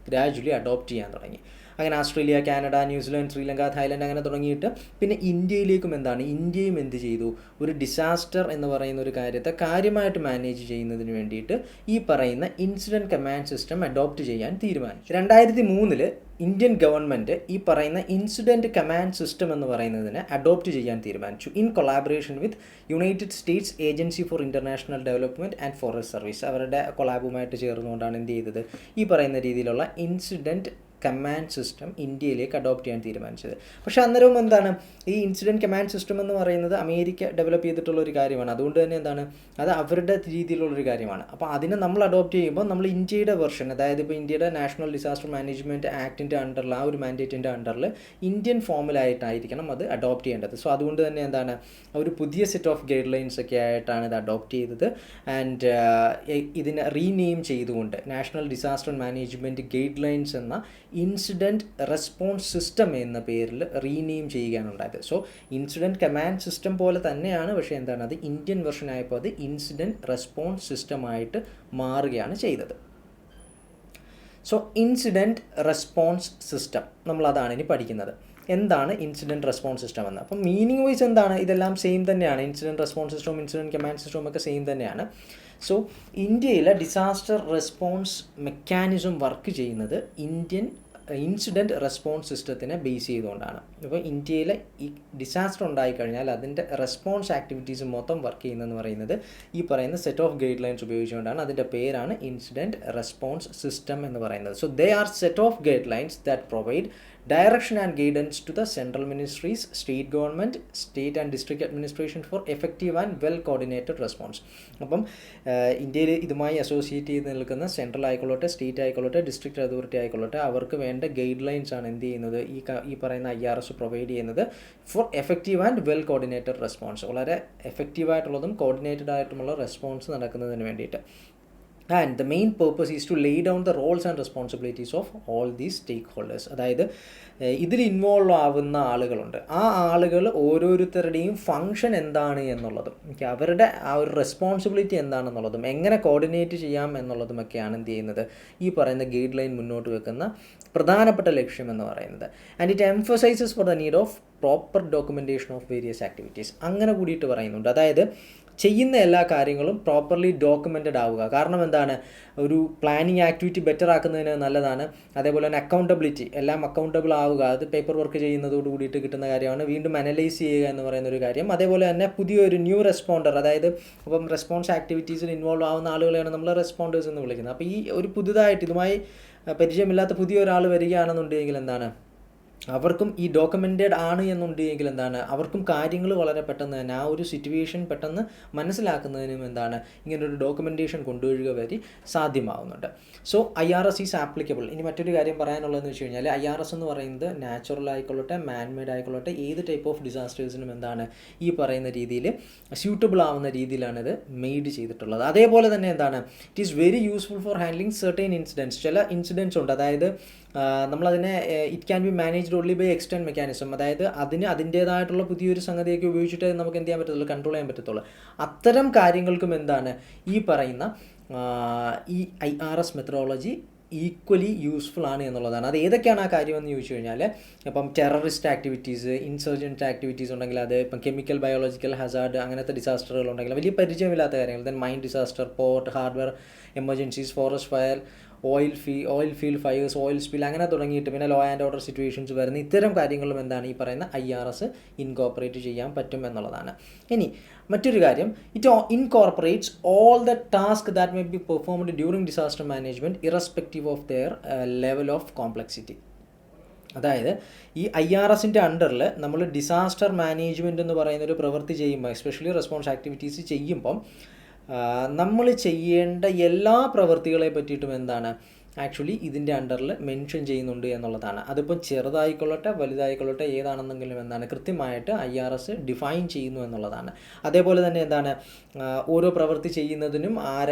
ഗ്രാജുവലി അഡോപ്റ്റ് ചെയ്യാൻ തുടങ്ങി. അങ്ങനെ Australia, Canada, New Zealand, Sri Lanka, Thailand അങ്ങനെ തുടങ്ങിയിട്ട് പിന്നെ ഇന്ത്യയിലേക്കും ഇന്ത്യയും എന്ത് ചെയ്തു, ഒരു ഡിസാസ്റ്റർ എന്ന് പറയുന്ന ഒരു കാര്യത്തെ കാര്യമായിട്ട് മാനേജ് ചെയ്യുന്നതിന് വേണ്ടിയിട്ട് ഈ പറയുന്ന ഇൻസിഡൻറ്റ് കമാൻഡ് സിസ്റ്റം അഡോപ്റ്റ് ചെയ്യാൻ തീരുമാനിച്ചു. 2003 ഇന്ത്യൻ ഗവൺമെൻറ് ഈ പറയുന്ന ഇൻസിഡൻറ്റ് കമാൻഡ് സിസ്റ്റം എന്ന് പറയുന്നതിനെ അഡോപ്റ്റ് ചെയ്യാൻ തീരുമാനിച്ചു in collaboration with United States agency four international development and forest service. അവരുടെ കൊളാബുമായിട്ട് ചേർന്നുകൊണ്ടാണ് എന്ത് ചെയ്തത്, ഈ പറയുന്ന രീതിയിലുള്ള ഇൻസിഡൻറ്റ് കമാൻഡ് സിസ്റ്റം ഇന്ത്യയിലേക്ക് അഡോപ്റ്റ് ചെയ്യാൻ തീരുമാനിച്ചത്. പക്ഷേ അന്നേരവും ഈ ഇൻസിഡൻറ്റ് കമാൻഡ് സിസ്റ്റം എന്ന് പറയുന്നത് അമേരിക്ക ഡെവലപ്പ് ചെയ്തിട്ടുള്ള ഒരു കാര്യമാണ്. അതുകൊണ്ട് തന്നെ അത് അവരുടെ രീതിയിലുള്ളൊരു കാര്യമാണ്. അപ്പോൾ അതിനെ നമ്മൾ അഡോപ്റ്റ് ചെയ്യുമ്പോൾ നമ്മൾ ഇന്ത്യയുടെ വെർഷൻ, അതായത് ഇപ്പോൾ ഇന്ത്യയുടെ നാഷണൽ ഡിസാസ്റ്റർ മാനേജ്മെൻറ്റ് ആക്ടിൻ്റെ അണ്ടറിൽ, ആ ഒരു മാൻഡേറ്റിൻ്റെ അണ്ടറിൽ ഇന്ത്യൻ ഫോമിലായിട്ടായിരിക്കണം അത് അഡോപ്റ്റ് ചെയ്യേണ്ടത്. സോ അതുകൊണ്ട് തന്നെ ഒരു പുതിയ സെറ്റ് ഓഫ് ഗൈഡ് ലൈൻസ് ഒക്കെ ആയിട്ടാണ് ഇത് അഡോപ്റ്റ് ചെയ്തത്. ആൻഡ് ഇതിനെ റീനെയിം ചെയ്തുകൊണ്ട് national disaster management guide lines എന്ന ഇൻസിഡൻറ്റ് റെസ്പോൺസ് സിസ്റ്റം എന്ന പേരിൽ റീനെയിം ചെയ്യുകയാണ് ഉണ്ടായത്. സോ ഇൻസിഡൻറ്റ് കമാൻഡ് സിസ്റ്റം പോലെ തന്നെയാണ്, പക്ഷേ അത് ഇന്ത്യൻ വെർഷൻ ആയപ്പോൾ അത് ഇൻസിഡൻറ്റ് റെസ്പോൺസ് സിസ്റ്റമായിട്ട് മാറുകയാണ് ചെയ്തത്. സോ ഇൻസിഡൻറ്റ് റെസ്പോൺസ് സിസ്റ്റം നമ്മളതാണ് ഇനി പഠിക്കുന്നത്. എന്താണ് ഇൻസിഡൻറ്റ് റെസ്പോൺസ് സിസ്റ്റം എന്ന്? അപ്പം മീനിങ് വൈസ് ഇതെല്ലാം സെയിം തന്നെയാണ്. ഇൻസിഡൻറ്റ് റെസ്പോൺസ് സിസ്റ്റവും ഇൻസിഡൻറ്റ് കമാൻഡ് സിസ്റ്റവും ഒക്കെ സെയിം തന്നെയാണ്. സോ ഇന്ത്യയിലെ ഡിസാസ്റ്റർ റെസ്പോൺസ് മെക്കാനിസം വർക്ക് ചെയ്യുന്നത് ഇന്ത്യൻ ഇൻസിഡൻറ്റ് റെസ്പോൺസ് സിസ്റ്റത്തിനെ ബേസ് ചെയ്തുകൊണ്ടാണ്. ഇപ്പോൾ ഇന്ത്യയിലെ ഈ ഡിസാസ്റ്റർ ഉണ്ടായിക്കഴിഞ്ഞാൽ അതിൻ്റെ റെസ്പോൺസ് ആക്ടിവിറ്റീസ് മൊത്തം വർക്ക് ചെയ്യുന്നതെന്ന് പറയുന്നത് ഈ പറയുന്ന സെറ്റ് ഓഫ് ഗൈഡ് ലൈൻസ് ഉപയോഗിച്ചുകൊണ്ടാണ്. അതിൻ്റെ പേരാണ് ഇൻസിഡൻറ്റ് റെസ്പോൺസ് സിസ്റ്റം എന്ന് പറയുന്നത്. So they are set of guide lines that provide direction and guidance to the central ministries, state government, state and district administration for effective and well coordinated response. അപ്പം ഇന്ത്യയിൽ ഇതുമായി associate ചെയ്ത് നിൽക്കുന്ന central ആയിക്കൊള്ളട്ടെ, state ആയിക്കൊള്ളട്ടെ, district authority ആയിക്കൊള്ളട്ടെ, അവർക്ക് വേണ്ട ഗൈഡ് ലൈൻസ് ആണ് എന്ത് ചെയ്യുന്നത്, ഈ പറയുന്ന IRS പ്രൊവൈഡ് ചെയ്യുന്നത് for effective and well coordinated response. വളരെ എഫക്റ്റീവായിട്ടുള്ളതും കോർഡിനേറ്റഡ് ആയിട്ടുള്ള റെസ്പോൺസ് നടക്കുന്നതിന് വേണ്ടിയിട്ട്. And the main purpose is to lay down the roles and responsibilities of all these stakeholders. അതായത് ഇതിൽ ഇൻവോൾവ് ആവുന്ന ആളുകളുണ്ട്. ആ ആളുകൾ ഓരോരുത്തരുടെയും ഫങ്ഷൻ എന്താണ് എന്നുള്ളതും അവരുടെ ആ ഒരു റെസ്പോൺസിബിലിറ്റി എന്താണെന്നുള്ളതും എങ്ങനെ കോർഡിനേറ്റ് ചെയ്യാം എന്നുള്ളതുമൊക്കെയാണ് എന്ത് ചെയ്യുന്നത്, ഈ പറയുന്ന ഗൈഡ് ലൈൻ മുന്നോട്ട് വെക്കുന്ന പ്രധാനപ്പെട്ട ലക്ഷ്യം എന്ന് പറയുന്നത്. And it emphasises for the need of proper documentation of various activities. അങ്ങനെ കൂടിയിട്ട് പറയുന്നുണ്ട്. അതായത് ചെയ്യുന്ന എല്ലാ കാര്യങ്ങളും പ്രോപ്പർലി ഡോക്യുമെൻറ്റഡ് ആവുക. കാരണം ഒരു പ്ലാനിങ് ആക്ടിവിറ്റി ബെറ്റർ ആക്കുന്നതിന് നല്ലതാണ്. അതേപോലെ തന്നെ അക്കൗണ്ടബിലിറ്റി, എല്ലാം അക്കൗണ്ടബിൾ ആവുക. അത് പേപ്പർ വർക്ക് ചെയ്യുന്നതോട് കൂടിയിട്ട് കിട്ടുന്ന കാര്യമാണ്. വീണ്ടും അനലൈസ് ചെയ്യുക എന്ന് പറയുന്ന ഒരു കാര്യം. അതേപോലെ തന്നെ പുതിയൊരു ന്യൂ റെസ്പോണ്ടർ, അതായത് ഇപ്പം റെസ്പോൺസ് ആക്ടിവിറ്റീസിൽ ഇൻവോൾവ് ആവുന്ന ആളുകളെയാണ് നമ്മൾ റെസ്പോണ്ടേഴ്സ് എന്ന് വിളിക്കുന്നത്. അപ്പോൾ ഈ ഒരു പുതുതായിട്ട് ഇതുമായി പരിചയമില്ലാത്ത പുതിയൊരാൾ വരികയാണെന്നുണ്ടെങ്കിൽ അവർക്കും ഈ ഡോക്യുമെൻറ്റഡ് ആണ് എന്നുണ്ടെങ്കിൽ അവർക്കും കാര്യങ്ങൾ വളരെ പെട്ടെന്ന് തന്നെ ആ ഒരു സിറ്റുവേഷൻ പെട്ടെന്ന് മനസ്സിലാക്കുന്നതിനും ഇങ്ങനൊരു ഡോക്യുമെൻറ്റേഷൻ കൊണ്ടുവരിക വരെ സാധ്യമാവുന്നുണ്ട്. So IRS is applicable. ഇനി മറ്റൊരു കാര്യം പറയാനുള്ളതെന്ന് വെച്ച് കഴിഞ്ഞാൽ IRS എന്ന് പറയുന്നത് നാച്ചുറൽ ആയിക്കൊള്ളട്ടെ, മാൻമെയ്ഡ് ആയിക്കൊള്ളട്ടെ, ഏത് ടൈപ്പ് ഓഫ് ഡിസാസ്റ്റേഴ്സിനും ഈ പറയുന്ന രീതിയിൽ സ്യൂട്ടബിൾ ആവുന്ന രീതിയിലാണ് ഇത് മെയ്ഡ് ചെയ്തിട്ടുള്ളത്. അതേപോലെ തന്നെ it is very useful for handling certain incidents. ചില ഇൻസിഡൻറ്റ്സ് ഉണ്ട്, അതായത് നമ്മളതിനെ it can be managed only by extern mechanism. അതായത് അതിൻ്റേതായിട്ടുള്ള പുതിയൊരു സംഗതിയൊക്കെ ഉപയോഗിച്ചിട്ട് നമുക്ക് എന്ത് ചെയ്യാൻ പറ്റത്തുള്ളൂ, കൺട്രോൾ ചെയ്യാൻ പറ്റത്തുള്ളൂ. അത്തരം കാര്യങ്ങൾക്കും ഈ പറയുന്ന ഈ IRS മെത്തഡോളജി ഈക്വലി യൂസ്ഫുൾ ആണ് എന്നുള്ളതാണ്. അത് ഏതൊക്കെയാണ് ആ കാര്യമെന്ന് ചോദിച്ചു കഴിഞ്ഞാൽ, ഇപ്പം ടെററിസ്റ്റ് ആക്ടിവിറ്റീസ്, ഇൻസർജൻറ്റ് ആക്ടിവിറ്റീസ് ഉണ്ടെങ്കിൽ അത്, ഇപ്പം കെമിക്കൽ, ബയോളജിക്കൽ ഹസാർഡ്, അങ്ങനത്തെ ഡിസാസ്റ്ററുകൾ ഉണ്ടെങ്കിൽ, വലിയ പരിചയമില്ലാത്ത കാര്യങ്ങൾ, then mine disaster, port, hardware emergencies, forest fire, oil field fires, oil spill, അങ്ങനെ തുടങ്ങിയിട്ട് പിന്നെ ലോ ആൻഡ് ഓർഡർ സിറ്റുവേഷൻസ് വരുന്ന ഇത്തരം കാര്യങ്ങളും ഈ പറയുന്ന IRS ഇൻകോർപ്പറേറ്റ് ചെയ്യാൻ പറ്റും എന്നുള്ളതാണ്. ഇനി മറ്റൊരു കാര്യം, it incorporates all the task that may be performed during disaster management irrespective of their level of complexity. അതായത് ഈ IRSൻ്റെ അണ്ടറിൽ നമ്മൾ ഡിസാസ്റ്റർ മാനേജ്മെൻറ്റ് എന്ന് പറയുന്നൊരു പ്രവൃത്തി ചെയ്യുമ്പോൾ, എസ്പെഷ്യലി റെസ്പോൺസ് ആക്ടിവിറ്റീസ് ചെയ്യുമ്പം നമ്മൾ ചെയ്യേണ്ട എല്ലാ പ്രവൃത്തികളെ പറ്റിയിട്ടും ആക്ച്വലി ഇതിൻ്റെ അണ്ടറിൽ മെൻഷൻ ചെയ്യുന്നുണ്ട് എന്നുള്ളതാണ്. അതിപ്പം ചെറുതായിക്കൊള്ളട്ടെ വലുതായിക്കൊള്ളട്ടെ ഏതാണെന്നെങ്കിലും കൃത്യമായിട്ട് IRS ഡിഫൈൻ ചെയ്യുന്നു എന്നുള്ളതാണ്. അതേപോലെ തന്നെ ഓരോ പ്രവൃത്തി ചെയ്യുന്നതിനും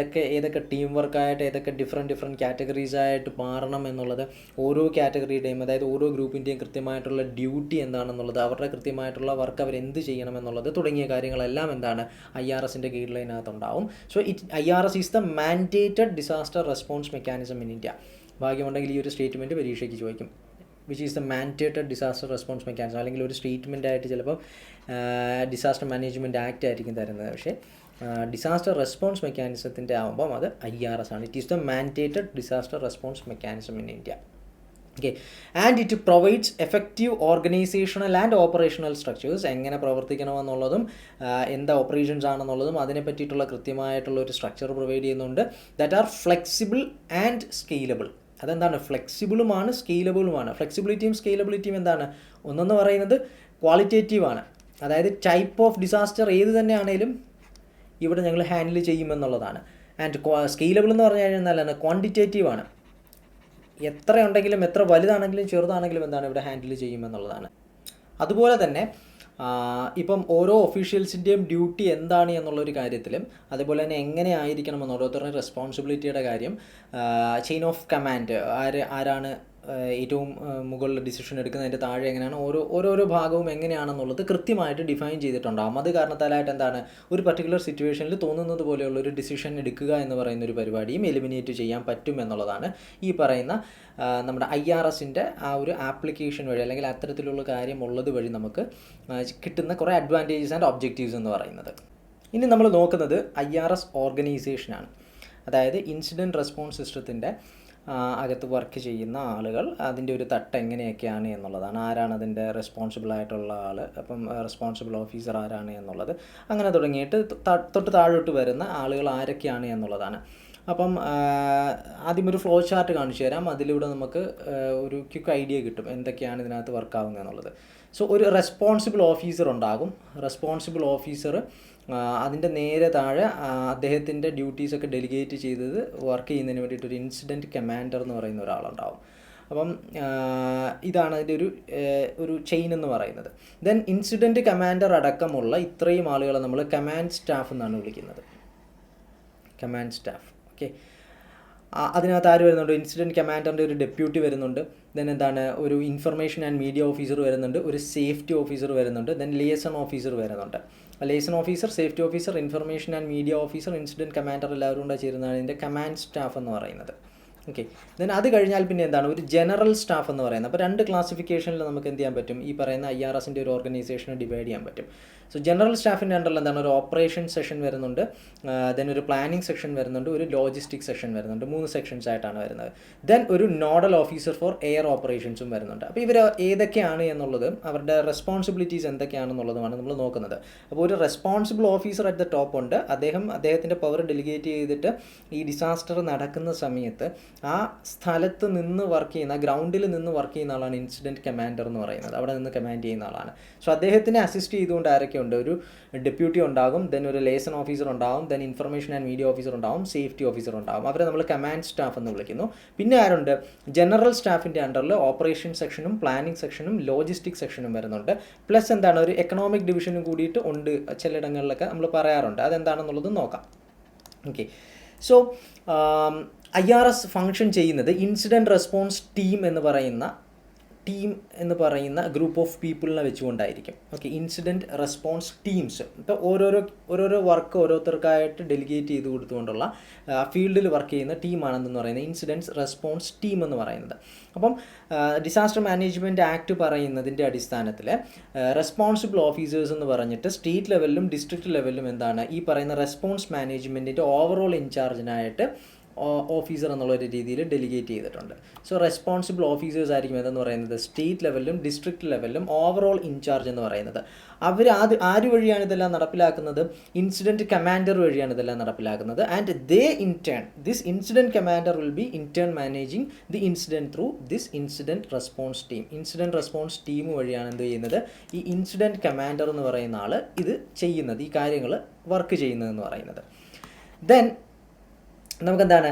ഏതൊക്കെ ടീം വർക്കായിട്ട് ഏതൊക്കെ ഡിഫറെൻറ്റ് കാറ്റഗറീസ് ആയിട്ട് മാറണം എന്നുള്ളത്, ഓരോ കാറ്റഗറിയുടെയും, അതായത് ഓരോ ഗ്രൂപ്പിൻ്റെയും കൃത്യമായിട്ടുള്ള ഡ്യൂട്ടി എന്താണെന്നുള്ളത്, അവരുടെ കൃത്യമായിട്ടുള്ള വർക്ക് അവരെന്ത് ചെയ്യണം എന്നുള്ളത് തുടങ്ങിയ കാര്യങ്ങളെല്ലാം IRSൻ്റെ ഗൈഡ് ലൈനകത്തുണ്ടാവും. So IRS is the mandated disaster response mechanism in India. ഭാഗ്യമുണ്ടെങ്കിൽ ഈ ഒരു സ്റ്റേറ്റ്മെൻറ്റ് പരീക്ഷയ്ക്ക് ചോദിക്കും. Which is the mandated disaster response mechanism, അല്ലെങ്കിൽ ഒരു സ്റ്റേറ്റ്മെൻ്റ് ആയിട്ട് ചിലപ്പോൾ ഡിസാസ്റ്റർ മാനേജ്മെൻറ്റ് ആക്ട് ആയിരിക്കും തരുന്നത്. പക്ഷേ ഡിസാസ്റ്റർ റെസ്പോൺസ് മെക്കാനിസത്തിൻ്റെ ആകുമ്പം അത് IRS ആണ്. It is the mandated disaster response mechanism in India. Okay, and it provides effective organisational and operational structures. എങ്ങനെ പ്രവർത്തിക്കണമെന്നുള്ളതും എന്താ ഓപ്പറേഷൻസ് ആണെന്നുള്ളതും അതിനെ പറ്റിയിട്ടുള്ള കൃത്യമായിട്ടുള്ള ഒരു സ്ട്രക്ചർ പ്രൊവൈഡ് ചെയ്യുന്നുണ്ട്. That are flexible and scalable. അതെന്താണ്? ഫ്ലെക്സിബിളുമാണ് സ്കെയിലബിളുമാണ്. ഫ്ലെക്സിബിലിറ്റിയും സ്കെയിലബിലിറ്റിയും എന്താണ്? ഒന്നെന്ന് പറയുന്നത് ക്വാളിറ്റേറ്റീവാണ്, അതായത് ടൈപ്പ് ഓഫ് ഡിസാസ്റ്റർ ഏത് തന്നെയാണേലും ഇവിടെ ഞങ്ങൾ ഹാൻഡിൽ ചെയ്യുമെന്നുള്ളതാണ്. ആൻഡ് സ്കെയിലബിൾ എന്ന് പറഞ്ഞു കഴിഞ്ഞാൽ എന്താണ്? ക്വാണ്ടിറ്റേറ്റീവാണ്. എത്ര ഉണ്ടെങ്കിലും എത്ര വലുതാണെങ്കിലും ചെറുതാണെങ്കിലും എന്താണ് ഇവിടെ ഹാൻഡിൽ ചെയ്യുമെന്നുള്ളതാണ്. അതുപോലെ തന്നെ ഇപ്പം ഓരോ ഒഫീഷ്യൽസിൻ്റെയും ഡ്യൂട്ടി എന്താണ് എന്നുള്ളൊരു കാര്യത്തിലും അതുപോലെ തന്നെ എങ്ങനെ ആയിരിക്കണം എന്ന് ഓരോരുത്തരുടെയും റെസ്പോൺസിബിലിറ്റിയുടെ കാര്യം, ചെയിൻ ഓഫ് കമാൻഡ്, ആരാണ് ഏറ്റവും മുകളിൽ ഡിസിഷൻ എടുക്കുന്നതിൻ്റെ താഴെ എങ്ങനെയാണ് ഓരോരോ ഭാഗവും എങ്ങനെയാണെന്നുള്ളത് കൃത്യമായിട്ട് ഡിഫൈൻ ചെയ്തിട്ടുണ്ടാകും. അത് കാരണത്താലായിട്ട് എന്താണ് ഒരു പർട്ടിക്കുലർ സിറ്റുവേഷനിൽ തോന്നുന്നത് പോലെയുള്ള ഒരു ഡിസിഷൻ എടുക്കുക എന്ന് പറയുന്ന ഒരു പരിപാടിയും എലിമിനേറ്റ് ചെയ്യാൻ പറ്റും എന്നുള്ളതാണ് ഈ പറയുന്ന നമ്മുടെ IRSൻ്റെ ആ ഒരു ആപ്ലിക്കേഷൻ വഴി അല്ലെങ്കിൽ അത്തരത്തിലുള്ള കാര്യം ഉള്ളത് വഴി നമുക്ക് കിട്ടുന്ന കുറേ അഡ്വാൻറ്റേജസ് ആൻഡ് ഒബ്ജക്റ്റീവ്സ് എന്ന് പറയുന്നത്. ഇനി നമ്മൾ നോക്കുന്നത് IRS ഓർഗനൈസേഷനാണ്. അതായത് ഇൻസിഡൻറ്റ് റെസ്പോൺസ് സിസ്റ്റത്തിൻ്റെ അകത്ത് വർക്ക് ചെയ്യുന്ന ആളുകൾ, അതിൻ്റെ ഒരു തട്ട് എങ്ങനെയൊക്കെയാണ് എന്നുള്ളതാണ്. ആരാണ് അതിൻ്റെ റെസ്പോൺസിബിൾ ആയിട്ടുള്ള ആൾ, അപ്പം റെസ്പോൺസിബിൾ ഓഫീസർ ആരാണ് എന്നുള്ളത്, അങ്ങനെ തുടങ്ങിയിട്ട് തൊട്ട് താഴോട്ട് വരുന്ന ആളുകൾ ആരൊക്കെയാണ് എന്നുള്ളതാണ്. അപ്പം ആദ്യം ഒരു ഫ്ലോ ചാർട്ട് കാണിച്ചു തരാം. അതിലൂടെ നമുക്ക് ഒരു ക്വിക്ക് ഐഡിയ കിട്ടും എന്തൊക്കെയാണ് ഇതിനകത്ത് വർക്കാവുന്നത് എന്നുള്ളത്. സോ ഒരു റെസ്പോൺസിബിൾ ഓഫീസർ ഉണ്ടാകും. റെസ്പോൺസിബിൾ ഓഫീസർ അതിൻ്റെ നേരെ താഴെ അദ്ദേഹത്തിൻ്റെ ഡ്യൂട്ടീസൊക്കെ ഡെലിഗേറ്റ് ചെയ്തത് വർക്ക് ചെയ്യുന്നതിന് വേണ്ടിയിട്ട് ഒരു ഇൻസിഡൻറ്റ് കമാൻഡർ എന്ന് പറയുന്ന ഒരാളുണ്ടാവും. അപ്പം ഇതാണ് അതിൻ്റെ ഒരു ചെയിൻ എന്ന് പറയുന്നത്. ദെൻ ഇൻസിഡൻറ്റ് കമാൻഡർ അടക്കമുള്ള ഇത്രയും ആളുകളെ നമ്മൾ കമാൻഡ് സ്റ്റാഫ് എന്നാണ് വിളിക്കുന്നത്. Command staff. ഓക്കെ, അതിനകത്ത് ആര് വരുന്നുണ്ട്? ഇൻസിഡൻറ്റ് കമാൻഡറിൻ്റെ ഒരു ഡെപ്യൂട്ടി വരുന്നുണ്ട്. ദെൻ എന്താണ് ഒരു ഇൻഫർമേഷൻ ആൻഡ് മീഡിയ ഓഫീസർ വരുന്നുണ്ട്. ഒരു സേഫ്റ്റി ഓഫീസർ വരുന്നുണ്ട്. ദെൻ ലിയസൺ ഓഫീസർ വരുന്നുണ്ട്. Liaison officer, safety officer, information and media officer, incident commander എല്ലാവരും കൂടെ ചേരുന്നതാണ് ഇതിൻ്റെ കമാൻഡ് സ്റ്റാഫ് എന്ന് പറയുന്നത്. ഓക്കെ, ദെൻ അത് കഴിഞ്ഞാൽ പിന്നെ എന്താണ് ഒരു ജനറൽ സ്റ്റാഫ് എന്ന് പറയുന്നത്. അപ്പോൾ രണ്ട് ക്ലാസിഫിക്കേഷനിൽ നമുക്ക് എന്ത് ചെയ്യാൻ പറ്റും? ഈ പറയുന്ന IRSൻ്റെ ഒരു ഓർഗനൈസേഷനെ ഡിവൈഡ് ചെയ്യാൻ പറ്റും. സോ ജനറൽ സ്റ്റാഫിൻ്റെ അണ്ടറിൽ എന്താണ് ഒരു ഓപ്പറേഷൻ സെക്ഷൻ വരുന്നുണ്ട്, ദെൻ ഒരു പ്ലാനിങ് സെക്ഷൻ വരുന്നുണ്ട്, ഒരു ലോജിസ്റ്റിക് സെക്ഷൻ വരുന്നുണ്ട്. 3 സെക്ഷൻസ് ആയിട്ടാണ് വരുന്നത്. ദെൻ ഒരു നോഡൽ ഓഫീസർ ഫോർ എയർ ഓപ്പറേഷൻസും വരുന്നുണ്ട്. അപ്പോൾ ഇവർ ഏതൊക്കെയാണ് എന്നുള്ളതും അവരുടെ റെസ്പോൺസിബിലിറ്റീസ് എന്തൊക്കെയാണെന്നുള്ളതുമാണ് നമ്മൾ നോക്കുന്നത്. അപ്പോൾ ഒരു responsible officer at the top ഉണ്ട്. അദ്ദേഹത്തിൻ്റെ പവർ ഡെലിഗേറ്റ് ചെയ്തിട്ട് ഈ ഡിസാസ്റ്റർ നടക്കുന്ന സമയത്ത് ആ സ്ഥലത്ത് നിന്ന് വർക്ക് ചെയ്യുന്ന, ഗ്രൗണ്ടിൽ നിന്ന് വർക്ക് ചെയ്യുന്ന ആളാണ് ഇൻസിഡൻറ്റ് കമാൻഡർ എന്ന് പറയുന്നത്. അവിടെ നിന്ന് കമാൻഡ് ചെയ്യുന്ന ആളാണ്. സോ അദ്ദേഹത്തിനെ അസിസ്റ്റ് ചെയ്തുകൊണ്ട് ആരൊക്കെ ഉണ്ട്? ഒരു ഡെപ്യൂട്ടി ഉണ്ടാകും, ദെൻ ഒരു ലേസൺ ഓഫീസർ ഉണ്ടാകും, then information and media officer ഉണ്ടാകും, സേഫ്റ്റി ഓഫീസർ ഉണ്ടാകും. അവരെ നമ്മൾ കമാൻഡ് സ്റ്റാഫ് എന്ന് വിളിക്കുന്നു. പിന്നെ ആരുണ്ട്? ജനറൽ സ്റ്റാഫിൻ്റെ അണ്ടറിൽ ഓപ്പറേഷൻ സെക്ഷനും പ്ലാനിങ് സെക്ഷനും ലോജിസ്റ്റിക് സെക്ഷനും വരുന്നുണ്ട്. പ്ലസ് എന്താണ് ഒരു എക്കണോമിക് ഡിവിഷനും കൂടിയിട്ട് ഉണ്ട് ചിലയിടങ്ങളിലൊക്കെ നമ്മൾ പറയാറുണ്ട്. അതെന്താണെന്നുള്ളത് നോക്കാം. ഓക്കെ, സോ IRS ഫങ്ഷൻ ചെയ്യുന്നത് ഇൻസിഡൻറ്റ് റെസ്പോൺസ് ടീം എന്ന് പറയുന്ന ഗ്രൂപ്പ് ഓഫ് പീപ്പിളിനെ വെച്ചുകൊണ്ടായിരിക്കും. Okay, incident response teams. ഇപ്പോൾ ഓരോരോ വർക്ക് ഓരോരുത്തർക്കായിട്ട് ഡെലിഗേറ്റ് ചെയ്ത് കൊടുത്തുകൊണ്ടുള്ള ഫീൽഡിൽ വർക്ക് ചെയ്യുന്ന ടീമാണെന്ന് പറയുന്നത് ഇൻസിഡൻറ്റ് റെസ്പോൺസ് ടീം എന്ന് പറയുന്നത്. അപ്പം ഡിസാസ്റ്റർ മാനേജ്മെൻറ്റ് ആക്ട് പറയുന്നതിൻ്റെ അടിസ്ഥാനത്തിൽ റെസ്പോൺസിബിൾ ഓഫീസേഴ്സ് എന്ന് പറഞ്ഞിട്ട് സ്റ്റേറ്റ് ലെവലിലും ഡിസ്ട്രിക്ട് ലെവലിലും എന്താണ് ഈ പറയുന്ന റെസ്പോൺസ് മാനേജ്മെൻറ്റിൻ്റെ ഓവറോൾ ഇൻചാർജിനായിട്ട് ഓഫീസർ എന്നുള്ളൊരു രീതിയിൽ ഡെലിഗേറ്റ് ചെയ്തിട്ടുണ്ട്. സോ റെസ്പോൺസിബിൾ ഓഫീസേഴ്സ് ആയിരിക്കും എന്തെന്ന് പറയുന്നത് സ്റ്റേറ്റ് ലെവലിലും ഡിസ്ട്രിക്ട് ലെവലിലും ഓവറോൾ ഇൻചാർജ് എന്ന് പറയുന്നത്. അവർ ആര് വഴിയാണ് ഇതെല്ലാം നടപ്പിലാക്കുന്നത്? ഇൻസിഡൻറ്റ് കമാൻഡർ വഴിയാണ് ഇതെല്ലാം നടപ്പിലാക്കുന്നത്. And this incident commander will be in turn managing the incident through this incident response team. Incident response team വഴിയാണ് എന്ത് ചെയ്യുന്നത്? ഈ ഇൻസിഡൻറ്റ് കമാൻഡർ എന്ന് പറയുന്ന ആൾ ഇത് ചെയ്യുന്നത്, ഈ കാര്യങ്ങൾ വർക്ക് ചെയ്യുന്നതെന്ന് പറയുന്നത്. ദെൻ നമുക്കെന്താണ്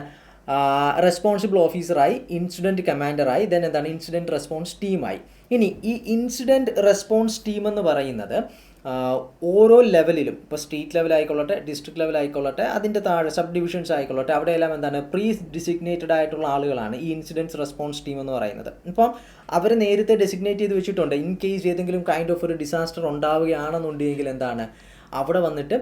റെസ്പോൺസിബിൾ ഓഫീസറായി, ഇൻസിഡൻറ്റ് കമാൻഡറായി, ദെൻ എന്താണ് ഇൻസിഡൻറ്റ് റെസ്പോൺസ് ടീമായി. ഇനി ഈ ഇൻസിഡൻറ്റ് റെസ്പോൺസ് ടീം എന്ന് പറയുന്നത് ഓരോ ലെവലിലും, ഇപ്പോൾ സ്റ്റേറ്റ് ലെവലായിക്കൊള്ളട്ടെ, ഡിസ്ട്രിക്ട് ലെവലായിക്കൊള്ളട്ടെ, അതിൻ്റെ താഴെ സബ് ഡിവിഷൻസ് ആയിക്കൊള്ളട്ടെ, അവിടെയെല്ലാം എന്താണ് പ്രീ ഡിസിഗ്നേറ്റഡ് ആയിട്ടുള്ള ആളുകളാണ് ഈ ഇൻസിഡൻസ് റെസ്പോൺസ് ടീം എന്ന് പറയുന്നത്. ഇപ്പം അവർ നേരത്തെ ഡെസിഗ്നേറ്റ് ചെയ്ത് വെച്ചിട്ടുണ്ട്. ഇൻ കേസ് ഏതെങ്കിലും കൈൻഡ് ഓഫ് ഒരു ഡിസാസ്റ്റർ ഉണ്ടാവുകയാണെന്നുണ്ടെങ്കിൽ എന്താണ് അവിടെ വന്നിട്ട്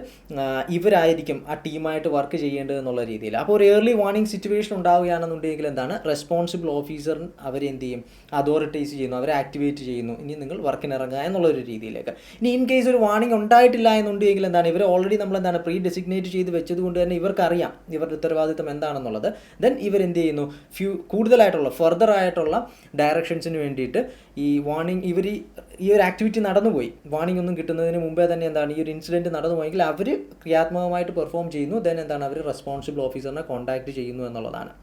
ഇവരായിരിക്കും ആ ടീമായിട്ട് വർക്ക് ചെയ്യേണ്ടത് എന്നുള്ള രീതിയിൽ. അപ്പോൾ ഒരു ഏർലി വാർണിംഗ് സിറ്റുവേഷൻ ഉണ്ടാവുകയാണെന്നുണ്ടെങ്കിൽ എന്താണ്, റെസ്പോൺസിബിൾ ഓഫീസർ അവരെന്ത് ചെയ്യും, അതോറിറ്റൈസ് ചെയ്യുന്നു, അവരെ ആക്ടിവേറ്റ് ചെയ്യുന്നു, ഇനി നിങ്ങൾ വർക്കിനിറങ്ങുക എന്നുള്ളൊരു രീതിയിലേക്ക്. ഇനി ഇൻ കേസ് ഒരു വാർണിംഗ് ഉണ്ടായിട്ടില്ല എന്നുണ്ടെങ്കിൽ എന്താണ്, ഇവർ ഓൾറെഡി നമ്മളെന്താണ് പ്രീ ഡെസിഗ്നേറ്റ് ചെയ്ത് വെച്ചത് കൊണ്ട് തന്നെ ഇവർക്കറിയാം ഇവരുടെ ഉത്തരവാദിത്തം എന്താണെന്നുള്ളത്. ദെൻ ഇവരെന്ത് ചെയ്യുന്നു, കൂടുതലായിട്ടുള്ള ഫർദർ ആയിട്ടുള്ള ഡയറക്ഷൻസിന് വേണ്ടിയിട്ട് ഈ വാർണിംഗ് ഈ ഒരു ആക്ടിവിറ്റി നടന്നുപോയി, വാർണിംഗ് ഒന്നും കിട്ടുന്നതിന് മുമ്പേ തന്നെ എന്താണ് ഈ ഒരു ഇൻസിഡൻറ്റ് നടന്നുപോയെങ്കിൽ അവർ ക്രിയാത്മകമായിട്ട് പെർഫോം ചെയ്യുന്നു. ദെൻ എന്താണ്, അവർ റെസ്പോൺസിബിൾ ഓഫീസറിനെ കോൺടാക്ട് ചെയ്യുന്നു എന്നുള്ളതാണ്.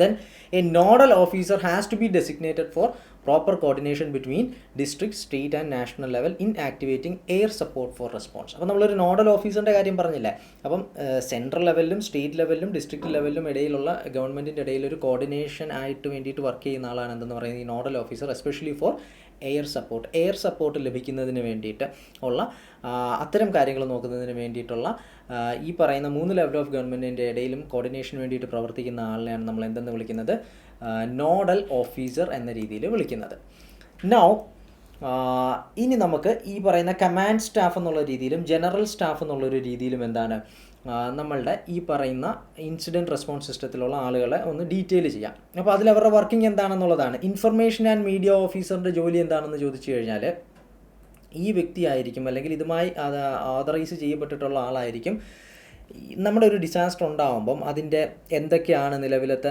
Then a nodal officer has to be designated for proper coordination between district, state and national level in activating air support for response. അപ്പോൾ നമ്മളൊരു നോഡൽ ഓഫീസറിൻ്റെ കാര്യം പറഞ്ഞില്ലേ, അപ്പം സെൻട്രൽ ലെവലിലും സ്റ്റേറ്റ് ലെവലിലും ഡിസ്ട്രിക്ട് ലെവലിലും ഇടയിലുള്ള ഗവൺമെൻറ്റിൻ്റെ ഇടയിൽ ഒരു കോർഡിനേഷൻ ആയിട്ട് വേണ്ടിയിട്ട് വർക്ക് ചെയ്യുന്ന ആളാണ് എന്തെന്ന് പറയുന്നത് ഈ nodal officer, especially for air support ലഭിക്കുന്നതിന് വേണ്ടിയിട്ട് ഉള്ള അത്തരം കാര്യങ്ങൾ നോക്കുന്നതിന് വേണ്ടിയിട്ടുള്ള ഈ പറയുന്ന 3 ലെവൽ ഓഫ് ഗവൺമെൻറ്റിൻ്റെ ഇടയിലും കോർഡിനേഷന് വേണ്ടിയിട്ട് പ്രവർത്തിക്കുന്ന ആളിനെയാണ് നമ്മൾ എന്തെന്ന് വിളിക്കുന്നത്, നോഡൽ ഓഫീസർ എന്ന രീതിയിൽ വിളിക്കുന്നത്. നൗ ഇനി നമുക്ക് ഈ പറയുന്ന കമാൻഡ് സ്റ്റാഫ് എന്നുള്ള രീതിയിലും ജനറൽ സ്റ്റാഫ് എന്നുള്ളൊരു രീതിയിലും എന്താണ് നമ്മളുടെ ഈ പറയുന്ന ഇൻസിഡൻറ്റ് റെസ്പോൺസ് സിസ്റ്റത്തിലുള്ള ആളുകളെ ഒന്ന് ഡീറ്റെയിൽ ചെയ്യാം. അപ്പോൾ അതിൽ അവരുടെ വർക്കിംഗ് എന്താണെന്നുള്ളതാണ്. ഇൻഫർമേഷൻ ആൻഡ് മീഡിയ ഓഫീസറിൻ്റെ ജോലി എന്താണെന്ന് ചോദിച്ചു കഴിഞ്ഞാൽ ഈ വ്യക്തിയായിരിക്കും, അല്ലെങ്കിൽ ഇതുമായി ഓതറൈസ് ചെയ്യപ്പെട്ടിട്ടുള്ള ആളായിരിക്കും നമ്മുടെ ഒരു ഡിസാസ്റ്റർ ഉണ്ടാകുമ്പം അതിൻ്റെ എന്തൊക്കെയാണ് നിലവിലത്തെ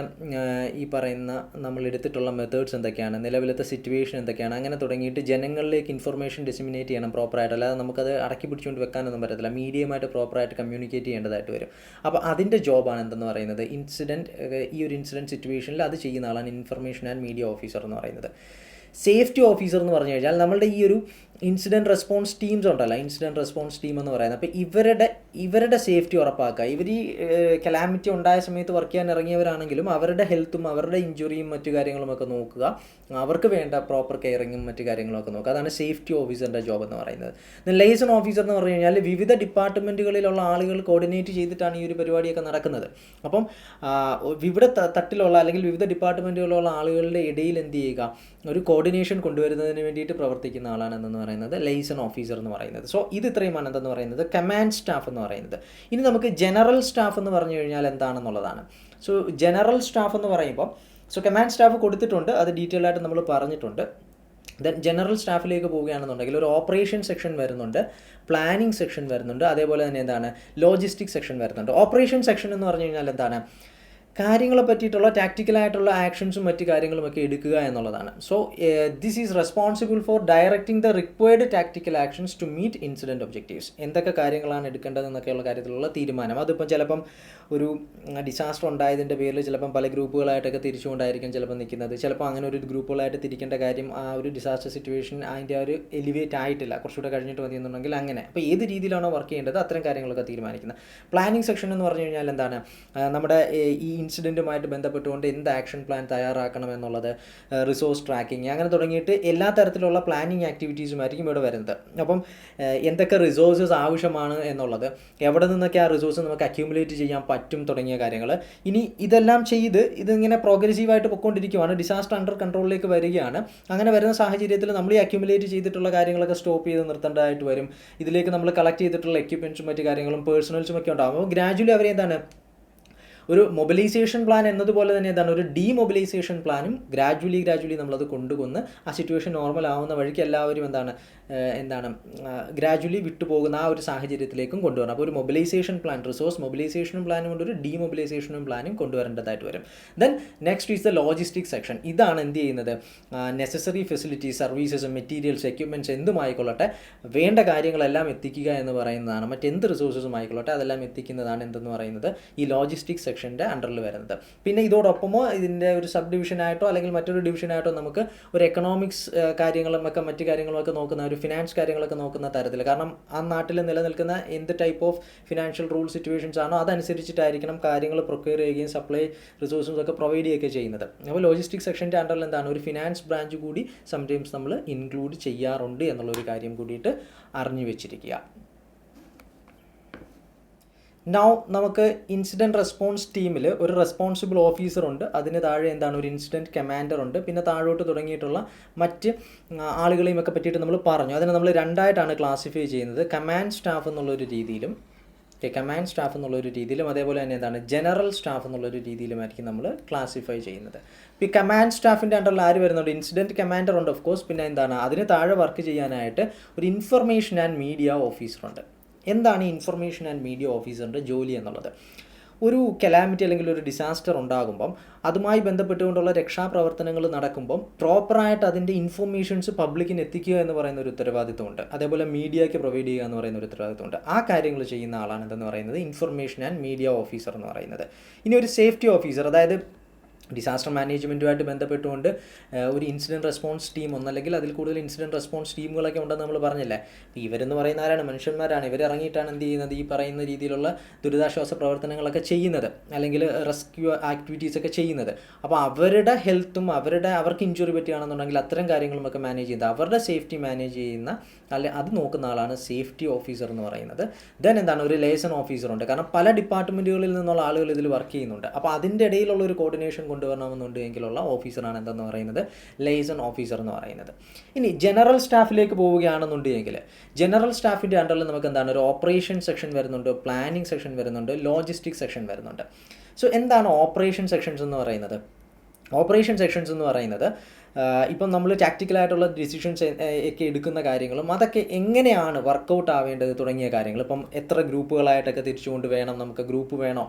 ഈ പറയുന്ന നമ്മൾ എടുത്തിട്ടുള്ള മെത്തേഡ്സ് എന്തൊക്കെയാണ്, നിലവിലത്തെ സിറ്റുവേഷൻ എന്തൊക്കെയാണ്, അങ്ങനെ തുടങ്ങിയിട്ട് ജനങ്ങളിലേക്ക് ഇൻഫർമേഷൻ ഡിസിമിനേറ്റ് ചെയ്യണം പ്രോപ്പറായിട്ട്. അല്ലാതെ നമുക്കത് അടക്കി പിടിച്ചുകൊണ്ട് വെക്കാനൊന്നും പറ്റത്തില്ല, മീഡിയയുമായിട്ട് പ്രോപ്പറായിട്ട് കമ്മ്യൂണിക്കേറ്റ് ചെയ്യേണ്ടതായിട്ട് വരും. അപ്പോൾ അതിൻ്റെ ജോബാണ് എന്തെന്ന് പറയുന്നത് ഈ ഒരു ഇൻസിഡൻറ്റ് സിറ്റുവേഷനിൽ അത് ചെയ്യുന്ന ആളാണ് ഇൻഫർമേഷൻ ആൻഡ് മീഡിയ ഓഫീസർ എന്ന് പറയുന്നത്. സേഫ്റ്റി ഓഫീസർ എന്ന് പറഞ്ഞു കഴിഞ്ഞാൽ നമ്മളുടെ ഈ ഒരു ഇൻസിഡൻറ്റ് റെസ്പോൺസ് ടീംസ് ഉണ്ടല്ലോ, ഇൻസിഡൻറ്റ് റെസ്പോൺസ് ടീം എന്ന് പറയുന്നത്, അപ്പോൾ ഇവരുടെ സേഫ്റ്റി ഉറപ്പാക്കുക. ഇവർ ഈ കലാമിറ്റി ഉണ്ടായ സമയത്ത് വർക്ക് ചെയ്യാൻ ഇറങ്ങിയവരാണെങ്കിലും അവരുടെ ഹെൽത്തും അവരുടെ ഇഞ്ചുറിയും മറ്റു കാര്യങ്ങളുമൊക്കെ നോക്കുക, അവർക്ക് വേണ്ട പ്രോപ്പർ കെയറിങ്ങും മറ്റു കാര്യങ്ങളൊക്കെ നോക്കുക. അതാണ് സേഫ്റ്റി ഓഫീസറിൻ്റെ ജോബ് എന്ന് പറയുന്നത്. ലൈസൺ ഓഫീസർ എന്ന് പറഞ്ഞു കഴിഞ്ഞാൽ വിവിധ ഡിപ്പാർട്ട്മെൻറ്റുകളിലുള്ള ആളുകൾ കോർഡിനേറ്റ് ചെയ്തിട്ടാണ് ഈ ഒരു പരിപാടിയൊക്കെ നടക്കുന്നത്. അപ്പം വിവിധ തട്ടിലുള്ള അല്ലെങ്കിൽ വിവിധ ഡിപ്പാർട്ട്മെൻറ്റുകളിലുള്ള ആളുകളുടെ ഇടയിൽ എന്ത് ചെയ്യുക, ഒരു കോർഡിനേഷൻ കൊണ്ടുവരുന്നതിന് വേണ്ടിയിട്ട് പ്രവർത്തിക്കുന്ന ആളാണ് എന്തെന്ന് പറയുന്നത് ലൈസൺ ഓഫീസർ എന്ന് പറയുന്നത്. സോ ഇത് ഇത്രയുമാണ് എന്തെന്ന് പറയുന്നത് കമാൻഡ് സ്റ്റാഫ് എന്ന് പറയുന്നത്. ഇനി നമുക്ക് ജനറൽ സ്റ്റാഫ് എന്ന് പറഞ്ഞു കഴിഞ്ഞാൽ എന്താണെന്നുള്ളതാണ്. സോ ജനറൽ സ്റ്റാഫ് എന്ന് പറയുമ്പോൾ കമാൻഡ് സ്റ്റാഫ് കൊടുത്തിട്ടുണ്ട്, അത് ഡീറ്റെയിൽ ആയിട്ട് നമ്മൾ പറഞ്ഞിട്ടുണ്ട്. ദെൻ ജനറൽ സ്റ്റാഫിലേക്ക് പോവുകയാണെന്നുണ്ടെങ്കിൽ ഒരു ഓപ്പറേഷൻ സെക്ഷൻ വരുന്നുണ്ട്, പ്ലാനിങ് സെക്ഷൻ വരുന്നുണ്ട്, അതേപോലെ തന്നെ എന്താണ് ലോജിസ്റ്റിക് സെക്ഷൻ വരുന്നുണ്ട്. ഓപ്പറേഷൻ സെക്ഷൻ എന്ന് പറഞ്ഞു കഴിഞ്ഞാൽ എന്താണ്, കാര്യങ്ങളെ പറ്റിയിട്ടുള്ള ടാക്റ്റിക്കലായിട്ടുള്ള ആക്ഷൻസും മറ്റു കാര്യങ്ങളുമൊക്കെ എടുക്കുക എന്നുള്ളതാണ്. So this is responsible for directing the required tactical actions to meet incident objectives. എന്തൊക്കെ കാര്യങ്ങളാണ് എടുക്കേണ്ടതെന്നൊക്കെയുള്ള കാര്യത്തിലുള്ള തീരുമാനം. അതിപ്പം ചിലപ്പം ഒരു ഡിസാസ്റ്റർ ഉണ്ടായതിൻ്റെ പേരിൽ ചിലപ്പം പല ഗ്രൂപ്പുകളായിട്ടൊക്കെ തിരിച്ചുകൊണ്ടായിരിക്കും ചിലപ്പോൾ നിൽക്കുന്നത്. ചിലപ്പോൾ അങ്ങനെ ഒരു ഗ്രൂപ്പുകളായിട്ട് തിരിക്കേണ്ട കാര്യം ആ ഒരു ഡിസാസ്റ്റർ സിറ്റുവേഷൻ അതിൻ്റെ ഒരു എലിവേറ്റ് ആയിട്ടില്ല, കുറച്ചുകൂടെ കഴിഞ്ഞിട്ട് മതി എന്നുണ്ടെങ്കിൽ അങ്ങനെ. അപ്പോൾ ഏത് രീതിയിലാണോ വർക്ക് ചെയ്യേണ്ടത് അത്തരം കാര്യങ്ങളൊക്കെ തീരുമാനിക്കുന്നത്. പ്ലാനിങ് സെക്ഷൻ എന്ന് പറഞ്ഞു കഴിഞ്ഞാൽ എന്താണ്, നമ്മുടെ ഈ ഇൻസിഡൻറ്റുമായിട്ട് ബന്ധപ്പെട്ടുകൊണ്ട് എന്ത് ആക്ഷൻ പ്ലാൻ തയ്യാറാക്കണം എന്നുള്ളത്, റിസോഴ്സ് ട്രാക്കിങ്, അങ്ങനെ തുടങ്ങിയിട്ട് എല്ലാ തരത്തിലുള്ള പ്ലാനിങ് ആക്ടിവിറ്റീസുമായിരിക്കും ഇവിടെ വരുന്നത്. അപ്പം എന്തൊക്കെ റിസോഴ്സസ് ആവശ്യമാണ് എന്നുള്ളത്, എവിടെ നിന്നൊക്കെ ആ റിസോഴ്സ് നമുക്ക് അക്യൂമുലേറ്റ് ചെയ്യാൻ പറ്റും തുടങ്ങിയ കാര്യങ്ങൾ. ഇനി ഇതെല്ലാം ചെയ്ത് ഇതിങ്ങനെ പ്രോഗ്രസീവായിട്ട് പൊയ്ക്കൊണ്ടിരിക്കുകയാണ്, ഡിസാസ്റ്റർ അണ്ടർ കൺട്രോളിലേക്ക് വരികയാണ്. അങ്ങനെ വരുന്ന സാഹചര്യത്തിൽ നമ്മൾ ഈ അക്യൂമുലേറ്റ് ചെയ്തിട്ടുള്ള കാര്യങ്ങളൊക്കെ സ്റ്റോപ്പ് ചെയ്ത് നിർത്തേണ്ടതായിട്ട് വരും. ഇതിലേക്ക് നമ്മൾ കളക്ട് ചെയ്തിട്ടുള്ള എക്യുപ്മെൻറ്റ്സും മറ്റു കാര്യങ്ങളും പേഴ്സണൽസും ഒക്കെ ഉണ്ടാകും. അപ്പോൾ ഗ്രാജുവലി അവരെന്താണ് ഒരു മൊബിലൈസേഷൻ പ്ലാൻ എന്നതുപോലെ തന്നെ എന്താണ് ഒരു ഡീമൊബിലൈസേഷൻ പ്ലാനും ഗ്രാജുവലി നമ്മളത് കൊണ്ടുവന്ന് ആ സിറ്റുവേഷൻ നോർമൽ ആവുന്ന വഴിക്ക് എല്ലാവരും എന്താണ് ഗ്രാജുവലി വിട്ടുപോകുന്ന ആ ഒരു സാഹചര്യത്തിലേക്കും കൊണ്ടുവരണം. അപ്പോൾ ഒരു മൊബിലൈസേഷൻ പ്ലാൻ, റിസോഴ്സ് മൊബിലൈസേഷനും പ്ലാനും കൊണ്ട് ഒരു ഡീമൊബിലൈസേഷനും പ്ലാനും കൊണ്ടുവരേണ്ടതായിട്ട് വരും. Then next is the logistic section. ഇതാണ് എന്ത് ചെയ്യുന്നത്, necessary facilities, services, materials, equipments എന്തുമായിക്കൊള്ളട്ടെ വേണ്ട കാര്യങ്ങളെല്ലാം എത്തിക്കുക എന്ന് പറയുന്നതാണ്. മറ്റെന്ത് റിസോഴ്സസും ആയിക്കൊള്ളട്ടെ അതെല്ലാം എത്തിക്കുന്നതാണ് എന്തെന്ന് പറയുന്നത് ഈ ലോജിസ്റ്റിക് സെക്ഷൻ്റെ അണ്ടറിൽ വരുന്നത്. പിന്നെ ഇതോടൊപ്പമോ ഇതിൻ്റെ ഒരു സബ് ഡിവിഷനായിട്ടോ അല്ലെങ്കിൽ മറ്റൊരു ഡിവിഷനായിട്ടോ നമുക്ക് ഒരു എക്കണോമിക്സ് കാര്യങ്ങളുമൊക്കെ മറ്റു കാര്യങ്ങളുമൊക്കെ നോക്കുന്ന ഒരു ഫിനാൻസ് കാര്യങ്ങളൊക്കെ നോക്കുന്ന തരത്തിൽ, കാരണം ആ നാട്ടിൽ നിലനിൽക്കുന്ന എന്ത് type of financial rule situations ആണോ അതനുസരിച്ചിട്ടായിരിക്കണം കാര്യങ്ങൾ പ്രൊക്യൂർ ചെയ്യുകയും സപ്ലൈ റിസോഴ്സസ് ഒക്കെ പ്രൊവൈഡ് ചെയ്യുകയൊക്കെ ചെയ്യുന്നത്. അപ്പോൾ ലോജിസ്റ്റിക് സെക്ഷൻ്റെ അണ്ടറിൽ എന്താണ് ഒരു ഫിനാൻസ് ബ്രാഞ്ച് കൂടി സംടൈംസ് നമ്മൾ ഇൻക്ലൂഡ് ചെയ്യാറുണ്ട് എന്നുള്ളൊരു കാര്യം കൂടിയിട്ട് അറിഞ്ഞു വെച്ചിരിക്കുക. നൗ നമുക്ക് ഇൻസിഡൻറ്റ് റെസ്പോൺസ് ടീമിൽ ഒരു റെസ്പോൺസിബിൾ ഓഫീസർ ഉണ്ട്, അതിന് താഴെ എന്താണ് ഒരു ഇൻസിഡൻറ്റ് കമാൻഡർ ഉണ്ട്, പിന്നെ താഴോട്ട് തുടങ്ങിയിട്ടുള്ള മറ്റ് ആളുകളെയും ഒക്കെ പറ്റിയിട്ട് നമ്മൾ പറഞ്ഞു. അതിനെ നമ്മൾ രണ്ടായിട്ടാണ് ക്ലാസിഫൈ ചെയ്യുന്നത്, കമാൻഡ് സ്റ്റാഫ് എന്നുള്ളൊരു രീതിയിലും കമാൻഡ് സ്റ്റാഫ് എന്നുള്ളൊരു രീതിയിലും അതേപോലെ തന്നെ എന്താണ് ജനറൽ സ്റ്റാഫ് എന്നുള്ളൊരു രീതിയിലുമായിരിക്കും നമ്മൾ ക്ലാസിഫൈ ചെയ്യുന്നത്. ഇപ്പോൾ ഈ കമാൻഡ് സ്റ്റാഫിൻ്റെ അണ്ടറിൽ ആര് വരുന്നുണ്ട്? ഇൻസിഡൻറ്റ് കമാൻഡർ ഉണ്ട് ഓഫ് കോഴ്സ്, പിന്നെ എന്താണ് അതിന് താഴെ വർക്ക് ചെയ്യാനായിട്ട് ഒരു ഇൻഫർമേഷൻ ആൻഡ് മീഡിയ ഓഫീസറുണ്ട്. എന്താണ് ഈ ഇൻഫർമേഷൻ ആൻഡ് മീഡിയ ഓഫീസറിൻ്റെ ജോലി എന്നുള്ളത്? ഒരു കലാമിറ്റി അല്ലെങ്കിൽ ഒരു ഡിസാസ്റ്റർ ഉണ്ടാകുമ്പം അതുമായി ബന്ധപ്പെട്ടുകൊണ്ടുള്ള രക്ഷാപ്രവർത്തനങ്ങൾ നടക്കുമ്പം പ്രോപ്പറായിട്ട് അതിൻ്റെ ഇൻഫർമേഷൻസ് പബ്ലിക്കിന് എത്തിക്കുക എന്ന് പറയുന്ന ഒരു ഉത്തരവാദിത്വമുണ്ട്, അതേപോലെ മീഡിയയ്ക്ക് പ്രൊവൈഡ് ചെയ്യുക എന്ന് പറയുന്ന ഒരു ഉത്തരവാദിത്വമുണ്ട്. ആ കാര്യങ്ങൾ ചെയ്യുന്ന ആളാണ് എന്തെന്ന് പറയുന്നത് ഇൻഫർമേഷൻ ആൻഡ് മീഡിയ ഓഫീസർ എന്ന് പറയുന്നത്. ഇനി ഒരു സേഫ്റ്റി ഓഫീസർ, അതായത് ഡിസാസ്റ്റർ മാനേജ്മെൻറ്റുമായിട്ട് ബന്ധപ്പെട്ടുകൊണ്ട് ഒരു ഇൻസിഡൻറ്റ് റെസ്പോൺസ് ടീം ഒന്നല്ലെങ്കിൽ അതിൽ കൂടുതൽ ഇൻസിഡൻറ്റ് റെസ്പോൺസ് ടീമുകളൊക്കെ ഉണ്ടെന്ന് നമ്മൾ പറഞ്ഞില്ലേ. ഇവരെന്ന് പറയുന്ന ആരാണ്? മനുഷ്യന്മാരാണ്. ഇവരിറങ്ങിയിട്ടാണ് എന്ത് ചെയ്യുന്നത്? ഈ പറയുന്ന രീതിയിലുള്ള ദുരിതാശ്വാസ പ്രവർത്തനങ്ങളൊക്കെ ചെയ്യുന്നത്, അല്ലെങ്കിൽ റെസ്ക്യൂ ആക്ടിവിറ്റീസൊക്കെ ചെയ്യുന്നത്. അപ്പോൾ അവരുടെ ഹെൽത്തും അവർക്ക് ഇഞ്ചുറി പറ്റുകയാണെന്നുണ്ടെങ്കിൽ അത്തരം കാര്യങ്ങളുമൊക്കെ മാനേജ് ചെയ്യുന്നത്, അവരുടെ സേഫ്റ്റി മാനേജ് ചെയ്യുന്ന അത് നോക്കുന്ന ആളാണ് സേഫ്റ്റി ഓഫീസർ എന്ന് പറയുന്നത്. ദെൻ എന്താണ് ഒരു ലേസൺ ഓഫീസറുണ്ട്, കാരണം പല ഡിപ്പാർട്ട്മെൻറ്റുകളിൽ നിന്നുള്ള ആളുകൾ ഇതിൽ വർക്ക് ചെയ്യുന്നുണ്ട്. അപ്പോൾ അതിൻ്റെ ഇടയിലുള്ള ഒരു കോർഡിനേഷൻ കൊണ്ടുവരണമെന്നുണ്ടെങ്കിലുള്ള ഓഫീസറാണ് എന്തെന്ന് പറയുന്നത് ലേസൺ ഓഫീസർ എന്ന് പറയുന്നത്. ഇനി ജനറൽ സ്റ്റാഫിലേക്ക് പോവുകയാണെന്നുണ്ടെങ്കിൽ ജനറൽ സ്റ്റാഫിൻ്റെ അണ്ടറിൽ നമുക്ക് എന്താണ് ഒരു ഓപ്പറേഷൻ സെക്ഷൻ വരുന്നുണ്ട്, പ്ലാനിങ് സെക്ഷൻ വരുന്നുണ്ട്, ലോജിസ്റ്റിക് സെക്ഷൻ വരുന്നുണ്ട്. സോ എന്താണ് ഓപ്പറേഷൻ സെക്ഷൻസ് എന്ന് പറയുന്നത്? ഓപ്പറേഷൻ സെക്ഷൻസ് എന്ന് പറയുന്നത് ഇപ്പം നമ്മൾ ടാക്റ്റിക്കലായിട്ടുള്ള ഡിസിഷൻസ് ഒക്കെ എടുക്കുന്ന കാര്യങ്ങളും അതൊക്കെ എങ്ങനെയാണ് വർക്കൗട്ട് ആവേണ്ടത് തുടങ്ങിയ കാര്യങ്ങൾ. ഇപ്പം എത്ര ഗ്രൂപ്പുകളായിട്ടൊക്കെ തിരിച്ചുകൊണ്ട് വേണം, നമുക്ക് ഗ്രൂപ്പ് വേണോ,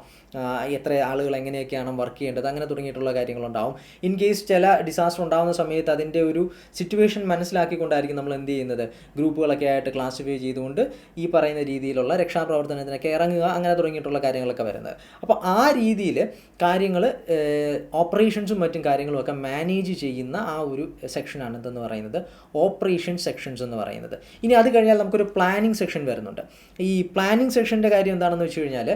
എത്ര ആളുകൾ എങ്ങനെയൊക്കെയാണ് വർക്ക് ചെയ്യേണ്ടത്, അങ്ങനെ തുടങ്ങിയിട്ടുള്ള കാര്യങ്ങളുണ്ടാവും. ഇൻ കേസ് ചില ഡിസാസ്റ്റർ ഉണ്ടാകുന്ന സമയത്ത് അതിൻ്റെ ഒരു സിറ്റുവേഷൻ മനസ്സിലാക്കിക്കൊണ്ടായിരിക്കും നമ്മൾ എന്ത് ചെയ്യുന്നത്, ഗ്രൂപ്പുകളൊക്കെ ആയിട്ട് ക്ലാസിഫൈ ചെയ്തുകൊണ്ട് ഈ പറയുന്ന രീതിയിലുള്ള രക്ഷാപ്രവർത്തനത്തിനൊക്കെ ഇറങ്ങുക, അങ്ങനെ തുടങ്ങിയിട്ടുള്ള കാര്യങ്ങളൊക്കെ വരുന്നത്. അപ്പോൾ ആ രീതിയിൽ കാര്യങ്ങൾ ഓപ്പറേഷൻസും മറ്റും കാര്യങ്ങളും ഒക്കെ മാനേജ് ചെയ്യുന്ന ആ ഒരു സെക്ഷനാണ് എന്തെന്ന് പറയുന്നത് ഓപ്പറേഷൻ സെക്ഷൻസ് എന്ന് പറയുന്നത്. ഇനി അത് കഴിഞ്ഞാൽ നമുക്കൊരു പ്ലാനിങ് സെക്ഷൻ വരുന്നുണ്ട്. ഈ പ്ലാനിങ് സെക്ഷൻ്റെ കാര്യം എന്താണെന്ന് വെച്ച് കഴിഞ്ഞാൽ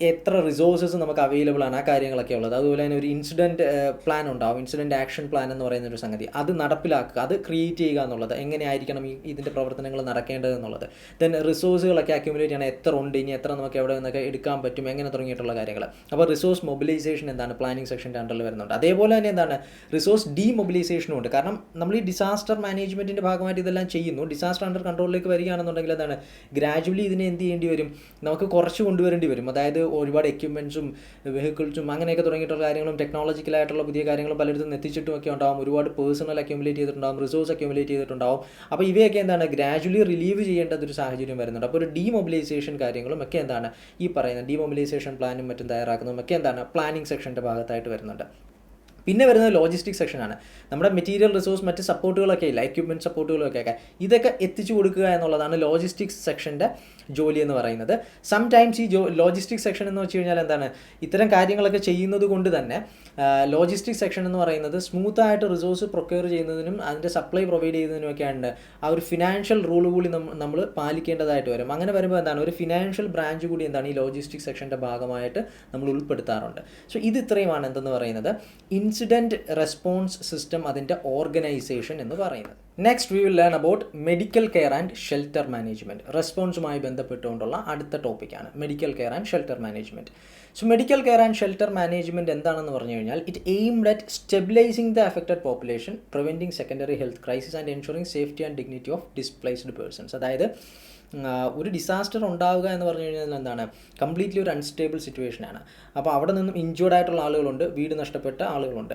എത്ര റിസോഴ്സസ് നമുക്ക് അവൈലബിൾ ആണ്, ആ കാര്യങ്ങളൊക്കെ ഉള്ളത്. അതുപോലെ തന്നെ ഒരു ഇൻസിഡൻറ്റ് പ്ലാൻ ഉണ്ടാവും, ഇൻസിഡൻറ്റ് ആക്ഷൻ പ്ലാൻ എന്ന് പറയുന്ന ഒരു സംഗതി, അത് നടപ്പിലാക്കുക, അത് ക്രിയേറ്റ് ചെയ്യുക എന്നുള്ളത്, എങ്ങനെയായിരിക്കണം ഇതിൻ്റെ പ്രവർത്തനങ്ങൾ നടക്കേണ്ടത് എന്നുള്ളത്. ദെൻ റിസോഴ്സുകളൊക്കെ അക്യുമുലേറ്റ് ചെയ്യണം, എത്ര ഉണ്ട്, ഇനി എത്ര നമുക്ക് എവിടെ നിന്നൊക്കെ എടുക്കാൻ പറ്റും, എങ്ങനെ തുടങ്ങിയിട്ടുള്ള കാര്യങ്ങൾ. അപ്പോൾ റിസോഴ്സ് മൊബിലൈസേഷൻ എന്താണ് പ്ലാനിങ് സെക്ഷൻ്റെ അണ്ടറിൽ വരുന്നുണ്ട്. അതേപോലെ തന്നെ എന്താണ് റിസോഴ്സ് ഡീമൊബിലൈസേഷനും ഉണ്ട്. കാരണം നമ്മൾ ഈ ഡിസാസ്റ്റർ മാനേജ്മെൻറ്റിൻ്റെ ഭാഗമായിട്ട് ഇതെല്ലാം ചെയ്യുന്നു. ഡിസാസ്റ്റർ അണ്ടർ കൺട്രോളിലേക്ക് വരികയാണെന്നുണ്ടെങ്കിൽ എന്താണ് ഗ്രാജുവലി ഇതിനെ എന്ത് ചെയ്യേണ്ടി വരും, നമുക്ക് കുറച്ച് കൊണ്ടുവരേണ്ടി വരും. അതായത് ഒരുപാട് എക്യുപ്മെൻറ്റ്സും വെഹിക്കിൾസും അങ്ങനെയൊക്കെ തുടങ്ങിയിട്ടുള്ള കാര്യങ്ങളും ടെക്നോളജിക്കലായിട്ടുള്ള പുതിയ കാര്യങ്ങളും പലയിടത്തും എത്തിച്ചിട്ടും ഒക്കെ ഉണ്ടാവും. ഒരുപാട് പേഴ്സണൽ അക്യുമുലേറ്റ് ചെയ്തിട്ടുണ്ടാവും, റിസോഴ്സ് അക്യുമുലേറ്റ് ചെയ്തിട്ടുണ്ടാവും. അപ്പോൾ ഇവയൊക്കെ എന്താണ് ഗ്രാജുവലി റിലീവ് ചെയ്യേണ്ടതൊരു സാഹചര്യം വരുന്നുണ്ട്. അപ്പോൾ ഒരു ഡീമൊബിലൈസേഷൻ കാര്യങ്ങളും ഒക്കെ എന്താണ് ഈ പറയുന്ന ഡീമൊബിലൈസേഷൻ പ്ലാനും മറ്റും തയ്യാറാക്കുന്നതും ഒക്കെ എന്താണ് പ്ലാനിങ് സെക്ഷൻ്റെ ഭാഗത്തായിട്ട് വരുന്നുണ്ട്. പിന്നെ വരുന്നത് ലോജിസ്റ്റിക് സെക്ഷനാണ്. നമ്മുടെ മെറ്റീരിയൽ റിസോഴ്സ് മറ്റ് സപ്പോർട്ടുകളൊക്കെ ഇല്ല, എക്യുപ്മെൻറ്റ് സപ്പോർട്ടുകളൊക്കെ ഇതൊക്കെ എത്തിച്ചു കൊടുക്കുക എന്നുള്ളതാണ് ലോജിസ്റ്റിക്സ് സെക്ഷൻ്റെ ജോലി എന്ന് പറയുന്നത്. സം ടൈംസ് ഈ ലോജിസ്റ്റിക് സെക്ഷൻ എന്ന് വെച്ച് കഴിഞ്ഞാൽ എന്താണ് ഇത്തരം കാര്യങ്ങളൊക്കെ ചെയ്യുന്നത് കൊണ്ട് തന്നെ ലോജിസ്റ്റിക് സെക്ഷൻ എന്ന് പറയുന്നത് സ്മൂത്തായിട്ട് റിസോഴ്സ് പ്രൊക്യൂർ ചെയ്യുന്നതിനും അതിൻ്റെ സപ്ലൈ പ്രൊവൈഡ് ചെയ്യുന്നതിനുമൊക്കെയാണ് ആ ഒരു ഫിനാൻഷ്യൽ റൂൾ കൂടി നമ്മൾ പാലിക്കേണ്ടതായിട്ട് വരും. അങ്ങനെ വരുമ്പോൾ എന്താണ് ഒരു ഫിനാൻഷ്യൽ ബ്രാഞ്ച് കൂടി എന്താണ് ഈ ലോജിസ്റ്റിക് സെക്ഷൻ്റെ ഭാഗമായിട്ട് നമ്മൾ ഉൾപ്പെടുത്താറുണ്ട്. സോ ഇത് ഇത്രയുമാണ് എന്തെന്ന് പറയുന്നത് ഇൻസിഡൻറ്റ് റെസ്പോൺസ് സിസ്റ്റം, അതിൻ്റെ ഓർഗനൈസേഷൻ എന്ന് പറയുന്നത്. Next we will learn about medical care and shelter management. റെസ്പോൺസുമായി ബന്ധപ്പെട്ടുകൊണ്ടുള്ള അടുത്ത ടോപ്പിക്കാണ് medical care and shelter management. So medical care and shelter management എന്താണെന്ന് പറഞ്ഞു കഴിഞ്ഞാൽ it aimed at stabilising the affected population, preventing secondary health crisis and ensuring safety and dignity of displaced persons. അതായത് ഒരു disaster ഉണ്ടാവുക എന്ന് പറഞ്ഞു കഴിഞ്ഞാൽ എന്താണ് കംപ്ലീറ്റ്ലി ഒരു അൺസ്റ്റേബിൾ സിറ്റുവേഷനാണ്. അപ്പോൾ അവിടെ നിന്നും ഇഞ്ചേർഡ് ആയിട്ടുള്ള ആളുകളുണ്ട്, വീട് നഷ്ടപ്പെട്ട ആളുകളുണ്ട്.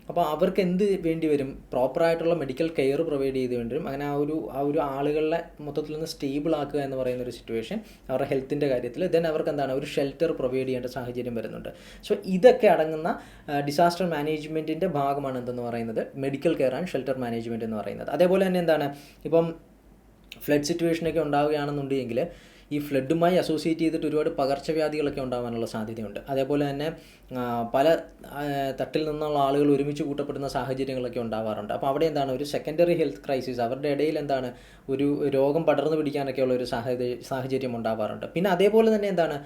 അപ്പോൾ അവർക്ക് എന്ത് വേണ്ടി വരും, പ്രോപ്പറായിട്ടുള്ള മെഡിക്കൽ കെയർ പ്രൊവൈഡ് ചെയ്ത് വേണ്ടി വരും. അങ്ങനെ ആ ഒരു ആളുകളെ മൊത്തത്തിൽ നിന്ന് സ്റ്റേബിൾ ആക്കുക എന്ന് പറയുന്ന ഒരു സിറ്റുവേഷൻ അവരുടെ ഹെൽത്തിൻ്റെ കാര്യത്തിൽ. ദെൻ അവർക്ക് എന്താണ് ഒരു ഷെൽട്ടർ പ്രൊവൈഡ് ചെയ്യേണ്ട സാഹചര്യം വരുന്നുണ്ട്. സോ ഇതൊക്കെ അടങ്ങുന്ന ഡിസാസ്റ്റർ മാനേജ്മെൻറ്റിൻ്റെ ഭാഗമാണ് എന്തെന്ന് പറയുന്നത് medical care and shelter management എന്ന് പറയുന്നത്. അതേപോലെ തന്നെ എന്താണ് ഇപ്പം ഫ്ലഡ് സിറ്റുവേഷനൊക്കെ ഉണ്ടാവുകയാണെന്നുണ്ടെങ്കിൽ ഈ ഫ്ലഡുമായി അസോസിയേറ്റ് ചെയ്തിട്ട് ഒരുപാട് പകർച്ചവ്യാധികളൊക്കെ ഉണ്ടാകാനുള്ള സാധ്യതയുണ്ട്. അതേപോലെ തന്നെ പല തട്ടിൽ നിന്നുള്ള ആളുകൾ ഒരുമിച്ച് കൂട്ടപ്പെടുന്ന സാഹചര്യങ്ങളൊക്കെ ഉണ്ടാവാറുണ്ട്. അപ്പോൾ അവിടെ എന്താണ് ഒരു സെക്കൻഡറി ഹെൽത്ത് ക്രൈസിസ്, അവരുടെ ഇടയിൽ എന്താണ് ഒരു രോഗം പടർന്നു പിടിക്കാനൊക്കെയുള്ള ഒരു സാഹചര്യം ഉണ്ടാവാറുണ്ട്. പിന്നെ അതേപോലെ തന്നെ എന്താണ്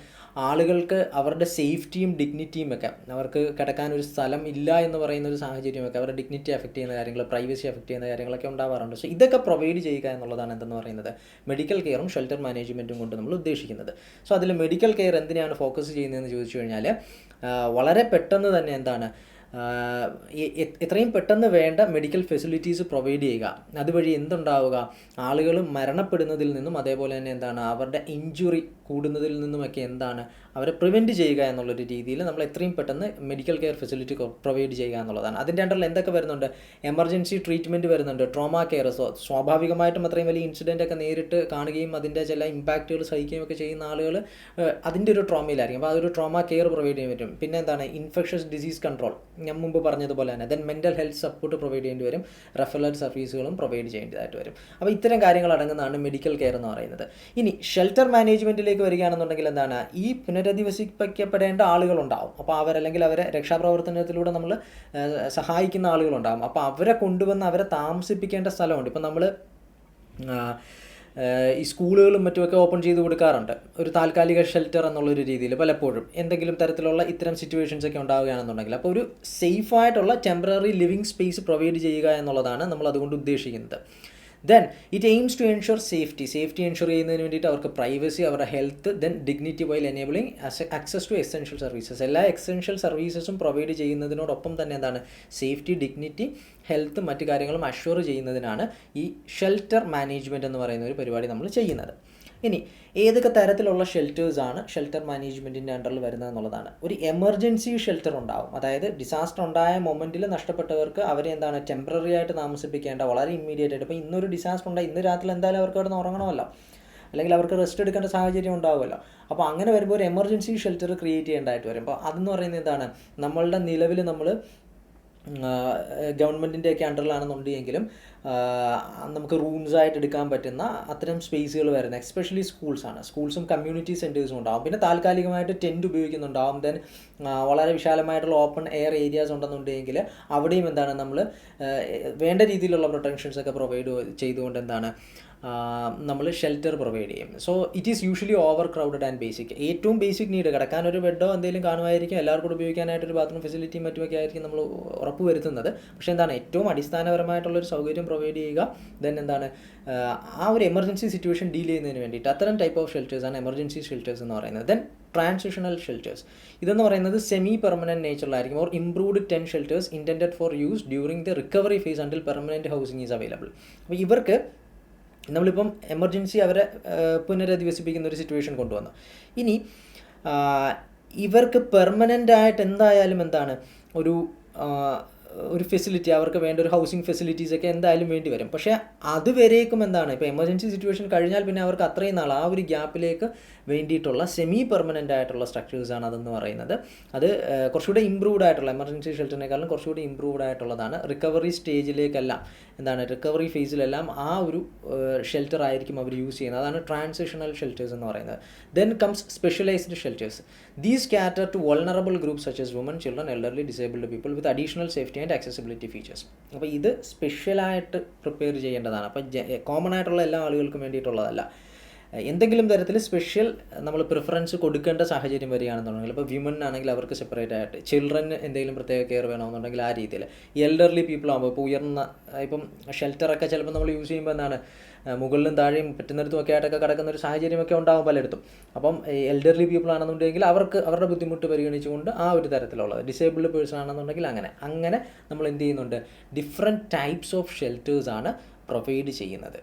ആളുകൾക്ക് അവരുടെ സേഫ്റ്റിയും ഡിഗ്നിറ്റിയും ഒക്കെ, അവർക്ക് കിടക്കാൻ ഒരു സ്ഥലം ഇല്ല എന്ന് പറയുന്ന ഒരു സാഹചര്യമൊക്കെ അവരുടെ ഡിഗ്നിറ്റി അഫക്റ്റ് ചെയ്യുന്ന കാര്യങ്ങൾ, പ്രൈവസി അഫക്റ്റ് ചെയ്യുന്ന കാര്യങ്ങളൊക്കെ ഉണ്ടാവാറുണ്ട്. സോ ഇതൊക്കെ പ്രൊവൈഡ് ചെയ്യുക എന്നുള്ളതാണ് എന്തെന്ന് പറയുന്നത് മെഡിക്കൽ കെയറും ഷെൽട്ടർ മാനേജ്മെൻറ്റും എന്നതുകൊണ്ട് നമ്മൾ ഉദ്ദേശിക്കുന്നത്. സോ അതിൽ മെഡിക്കൽ കെയർ എന്തിനാണ് ഫോക്കസ് ചെയ്യുന്നതെന്ന് ചോദിച്ചു കഴിഞ്ഞാൽ വളരെ പെട്ടെന്ന് തന്നെ എന്താണ് എത്രയും പെട്ടെന്ന് വേണ്ട മെഡിക്കൽ ഫെസിലിറ്റീസ് പ്രൊവൈഡ് ചെയ്യുക. അതുവഴി എന്തുണ്ടാവുക, ആളുകൾ മരണപ്പെടുന്നതിൽ നിന്നും അതേപോലെ തന്നെ എന്താണ് അവരുടെ ഇഞ്ചുറി കൂടുന്നതിൽ നിന്നുമൊക്കെ എന്താണ് അവരെ പ്രിവെൻറ്റ് ചെയ്യുക എന്നുള്ളൊരു രീതിയിൽ നമ്മൾ എത്രയും പെട്ടെന്ന് മെഡിക്കൽ കെയർ ഫെസിലിറ്റി പ്രൊവൈഡ് ചെയ്യുക എന്നുള്ളതാണ്. അതിൻ്റെ അണ്ടറിൽ എന്തൊക്കെ വരുന്നുണ്ട്, എമർജൻസി ട്രീറ്റ്മെൻറ്റ് വരുന്നുണ്ട്, ട്രോമ കെയർ. സ്വാഭാവികമായിട്ടും അത്രയും വലിയ ഇൻസിഡൻ്റ് ഒക്കെ നേരിട്ട് കാണുകയും അതിൻ്റെ ചില ഇമ്പാക്റ്റുകൾ സഹിക്കുകയും ഒക്കെ ചെയ്യുന്ന ആളുകൾ അതിൻ്റെ ഒരു ട്രോമയിലായിരിക്കും. അപ്പോൾ അതൊരു ട്രോമ കെയർ പ്രൊവൈഡ് ചെയ്യാൻ പറ്റും. പിന്നെ എന്താണ് ഇൻഫെക്ഷസ് ഡിസീസ് കൺട്രോൾ, ഞാൻ മുമ്പ് പറഞ്ഞതുപോലെ തന്നെ. Then mental health support provide ചെയ്യേണ്ടി വരും, റെഫറൽ സർവീസുകളും പ്രൊവൈഡ് ചെയ്യേണ്ടതായിട്ട് വരും. അപ്പോൾ ഇത്തരം കാര്യങ്ങൾ അടങ്ങുന്നതാണ് മെഡിക്കൽ കെയർ എന്ന് പറയുന്നത്. ഇനി ഷെൽട്ടർ മാനേജ്മെൻറ്റിലേക്ക് വരികയാണെന്നുണ്ടെങ്കിൽ എന്താണ്, ഈ പുനരധിവസിപ്പിക്കപ്പെടേണ്ട ആളുകളുണ്ടാവും. അപ്പോൾ അവരല്ലെങ്കിൽ അവരെ രക്ഷാപ്രവർത്തനത്തിലൂടെ നമ്മൾ സഹായിക്കുന്ന ആളുകളുണ്ടാകും. അപ്പോൾ അവരെ കൊണ്ടുവന്ന് അവരെ താമസിപ്പിക്കേണ്ട സ്ഥലമുണ്ട്. ഇപ്പം നമ്മൾ ഈ സ്കൂളുകളും മറ്റുമൊക്കെ ഓപ്പൺ ചെയ്ത് കൊടുക്കാറുണ്ട് ഒരു താൽക്കാലിക ഷെൽട്ടർ എന്നുള്ളൊരു രീതിയിൽ. പലപ്പോഴും എന്തെങ്കിലും തരത്തിലുള്ള ഇത്തരം സിറ്റുവേഷൻസ് ഒക്കെ ഉണ്ടാവുകയാണെന്നുണ്ടെങ്കിൽ അപ്പോൾ ഒരു സേഫായിട്ടുള്ള ടെമ്പററി ലിവിങ് സ്പേസ് പ്രൊവൈഡ് ചെയ്യുക എന്നുള്ളതാണ് നമ്മൾ അതുകൊണ്ട് ഉദ്ദേശിക്കുന്നത്. Then it aims to ensure safety ensure ചെയ്യുന്നതിന് വേണ്ടിയിട്ട് അവർക്ക് പ്രൈവസി, അവരുടെ health, then dignity while enabling access to essential services. എല്ലാ എസെൻഷ്യൽ സർവീസസും പ്രൊവൈഡ് ചെയ്യുന്നതിനോടൊപ്പം തന്നെ എന്താണ് സേഫ്റ്റി, ഡിഗ്നിറ്റി, ഹെൽത്ത് മറ്റു കാര്യങ്ങളും അഷ്വർ ചെയ്യുന്നതിനാണ് ഈ ഷെൽട്ടർ മാനേജ്മെൻറ്റ് എന്ന് പറയുന്ന ഒരു പരിപാടി നമ്മൾ ചെയ്യുന്നത്. ഇനി ഏതൊക്കെ തരത്തിലുള്ള ഷെൽറ്റേഴ്സാണ് ഷെൽട്ടർ മാനേജ്മെൻറ്റിൻ്റെ അണ്ടറിൽ വരുന്നത് എന്നുള്ളതാണ്. ഒരു എമർജൻസി ഷെൽട്ടർ ഉണ്ടാവും. അതായത് ഡിസാസ്റ്റർ ഉണ്ടായ മൊമെൻറ്റിൽ നഷ്ടപ്പെട്ടവർക്ക് അവരെ എന്താണ് ടെമ്പററി ആയിട്ട് താമസിപ്പിക്കേണ്ട, വളരെ ഇമ്മീഡിയറ്റ് ആയിട്ട്. ഇപ്പോൾ ഇന്നൊരു ഡിസാസ്റ്റർ ഉണ്ടായി, ഇന്ന് രാത്രി എന്തായാലും അവർക്ക് അവിടെ നിന്ന് ഉറങ്ങണമല്ലോ, അല്ലെങ്കിൽ അവർക്ക് റെസ്റ്റ് എടുക്കേണ്ട സാഹചര്യം ഉണ്ടാവുമല്ലോ. അപ്പോൾ അങ്ങനെ വരുമ്പോൾ ഒരു എമർജൻസി ഷെൽട്ടർ ക്രിയേറ്റ് ചെയ്യേണ്ടതായിട്ട് വരും. അപ്പോൾ അതെന്ന് പറയുന്നത് എന്താണ്, നമ്മളുടെ നിലവിൽ നമ്മൾ ഗവൺമെൻറ്റിൻ്റെയൊക്കെ അണ്ടറിലാണെന്നുണ്ടെങ്കിലും നമുക്ക് റൂംസായിട്ട് എടുക്കാൻ പറ്റുന്ന അത്തരം സ്പേസുകൾ വരുന്നത് എസ്പെഷ്യലി സ്കൂൾസും കമ്മ്യൂണിറ്റി സെൻറ്റേഴ്സും ഉണ്ടാകും. പിന്നെ താൽക്കാലികമായിട്ട് ടെൻറ്റ് ഉപയോഗിക്കുന്നുണ്ടാകും. ദെൻ വളരെ വിശാലമായിട്ടുള്ള ഓപ്പൺ എയർ ഏരിയാസ് ഉണ്ടെന്നുണ്ടെങ്കിൽ അവിടെയും എന്താണ് നമ്മൾ വേണ്ട രീതിയിലുള്ള പ്രൊട്ടക്ഷൻസൊക്കെ പ്രൊവൈഡ് ചെയ്തുകൊണ്ട് എന്താണ് നമ്മൾ ഷെൽട്ടർ പ്രൊവൈഡ് ചെയ്യും. So it is usually over crowded and basic. ഏറ്റവും ബേസിക് നീഡ്, കിടക്കാനൊരു ബെഡോ എന്തെങ്കിലും കാണുമായിരിക്കും, എല്ലാവർക്കും ഉപയോഗിക്കാനായിട്ടൊരു ബാത്റൂം ഫെസിലിറ്റിയും മറ്റുമൊക്കെ ആയിരിക്കും നമ്മൾ ഉറപ്പ് വരുത്തുന്നത്. പക്ഷേ എന്താണ് ഏറ്റവും അടിസ്ഥാനപരമായിട്ടുള്ളൊരു സൗകര്യം പ്രൊവൈഡ് ചെയ്യുക. ദെൻ എന്താണ് ആ ഒരു എമർജൻസി സിറ്റുവേഷൻ ഡീൽ ചെയ്യുന്നതിന് വേണ്ടിയിട്ട് അത്തരം ടൈപ്പ് ഓഫ് ഷെൽറ്റേഴ്സാണ് എമർജൻസി ഷെൽറ്റേഴ്സ് എന്ന് പറയുന്നത്. ദെൻ ട്രാൻസിഷണൽ ഷെൽറ്റേഴ്സ്, ഇതെന്ന് പറയുന്നത് സെമി പെർമനൻറ്റ് നേച്ചറിലായിരിക്കും. Or improved tent shelters intended for use during the recovery phase until permanent housing is available. അപ്പോൾ ഇവർക്ക് നമ്മളിപ്പം എമർജൻസി അവരെ പുനരധിവസിപ്പിക്കുന്ന ഒരു സിറ്റുവേഷൻ കൊണ്ടുവന്നു. ഇനി ഇവർക്ക് പെർമനൻ്റ് ആയിട്ട് എന്തായാലും എന്താണ് ഒരു ഫെസിലിറ്റി, അവർക്ക് വേണ്ട ഒരു ഹൗസിംഗ് ഫെസിലിറ്റീസൊക്കെ എന്തായാലും വേണ്ടി വരും. പക്ഷേ അതുവരേക്കും എന്താണ്, ഇപ്പോൾ എമർജൻസി സിറ്റുവേഷൻ കഴിഞ്ഞാൽ പിന്നെ അവർക്ക് അത്രയും നാൾ ആ ഒരു ഗ്യാപ്പിലേക്ക് വേണ്ടിയിട്ടുള്ള സെമി പെർമനൻ്റ് ആയിട്ടുള്ള സ്ട്രക്ചേഴ്സാണ് അതെന്ന് പറയുന്നത്. അത് കുറച്ചുകൂടി ഇമ്പ്രൂവ്ഡ് ആയിട്ടുള്ള, എമർജൻസി ഷെൽട്ടറിനേക്കാളും കുറച്ചുകൂടി ഇമ്പ്രൂവ്ഡ് ആയിട്ടുള്ളതാണ്. റിക്കവറി സ്റ്റേജിലേക്കെല്ലാം എന്താണ് റിക്കവറി ഫേസിലെല്ലാം ആ ഒരു ഷെൽട്ടർ ആയിരിക്കും അവർ യൂസ് ചെയ്യുന്നത്. അതാണ് ട്രാൻസിഷണൽ ഷെൽറ്റേഴ്സ് എന്ന് പറയുന്നത്. Then comes specialised shelters. These cater to vulnerable groups such as women, children, elderly, disabled people with additional safety and accessibility features. അപ്പോൾ ഇത് സ്പെഷ്യലായിട്ട് പ്രിപ്പയർ ചെയ്യേണ്ടതാണ്. അപ്പോൾ കോമൺ ആയിട്ടുള്ള എല്ലാ ആളുകൾക്കും വേണ്ടിയിട്ടുള്ളതല്ല. എന്തെങ്കിലും തരത്തിൽ സ്പെഷ്യൽ നമ്മൾ പ്രിഫറൻസ് കൊടുക്കേണ്ട സാഹചര്യം വരികയാണെന്നുണ്ടെങ്കിൽ, ഇപ്പോൾ വിമൻ ആണെങ്കിൽ അവർക്ക് സെപ്പറേറ്റ് ആയിട്ട്, ചിൽഡ്രന് എന്തെങ്കിലും പ്രത്യേക കെയർ വേണമെന്നുണ്ടെങ്കിൽ ആ രീതിയിൽ, എൽഡർലി പീപ്പിൾ ആകുമ്പോൾ ഇപ്പോൾ ഇപ്പം ഷെൽട്ടറൊക്കെ ചിലപ്പോൾ നമ്മൾ യൂസ് ചെയ്യുമ്പോൾ എന്താണ് മുകളിലും താഴെയും പറ്റുന്നിടത്തും ഒക്കെ ആയിട്ടൊക്കെ കിടക്കുന്ന ഒരു സാഹചര്യമൊക്കെ ഉണ്ടാകും പലയിടത്തും. അപ്പം എൽഡർലി പീപ്പിൾ ആണെന്നുണ്ടെങ്കിൽ അവർക്ക് അവരുടെ ബുദ്ധിമുട്ട് പരിഗണിച്ചുകൊണ്ട് ആ ഒരു തരത്തിലുള്ളത്, ഡിസേബിൾഡ് പേഴ്സൺ ആണെന്നുണ്ടെങ്കിൽ അങ്ങനെ നമ്മൾ എന്ത് ചെയ്യുന്നുണ്ട്, ഡിഫറെൻറ്റ് ടൈപ്സ് ഓഫ് ഷെൽറ്റേഴ്സാണ് പ്രൊവൈഡ് ചെയ്യുന്നത്.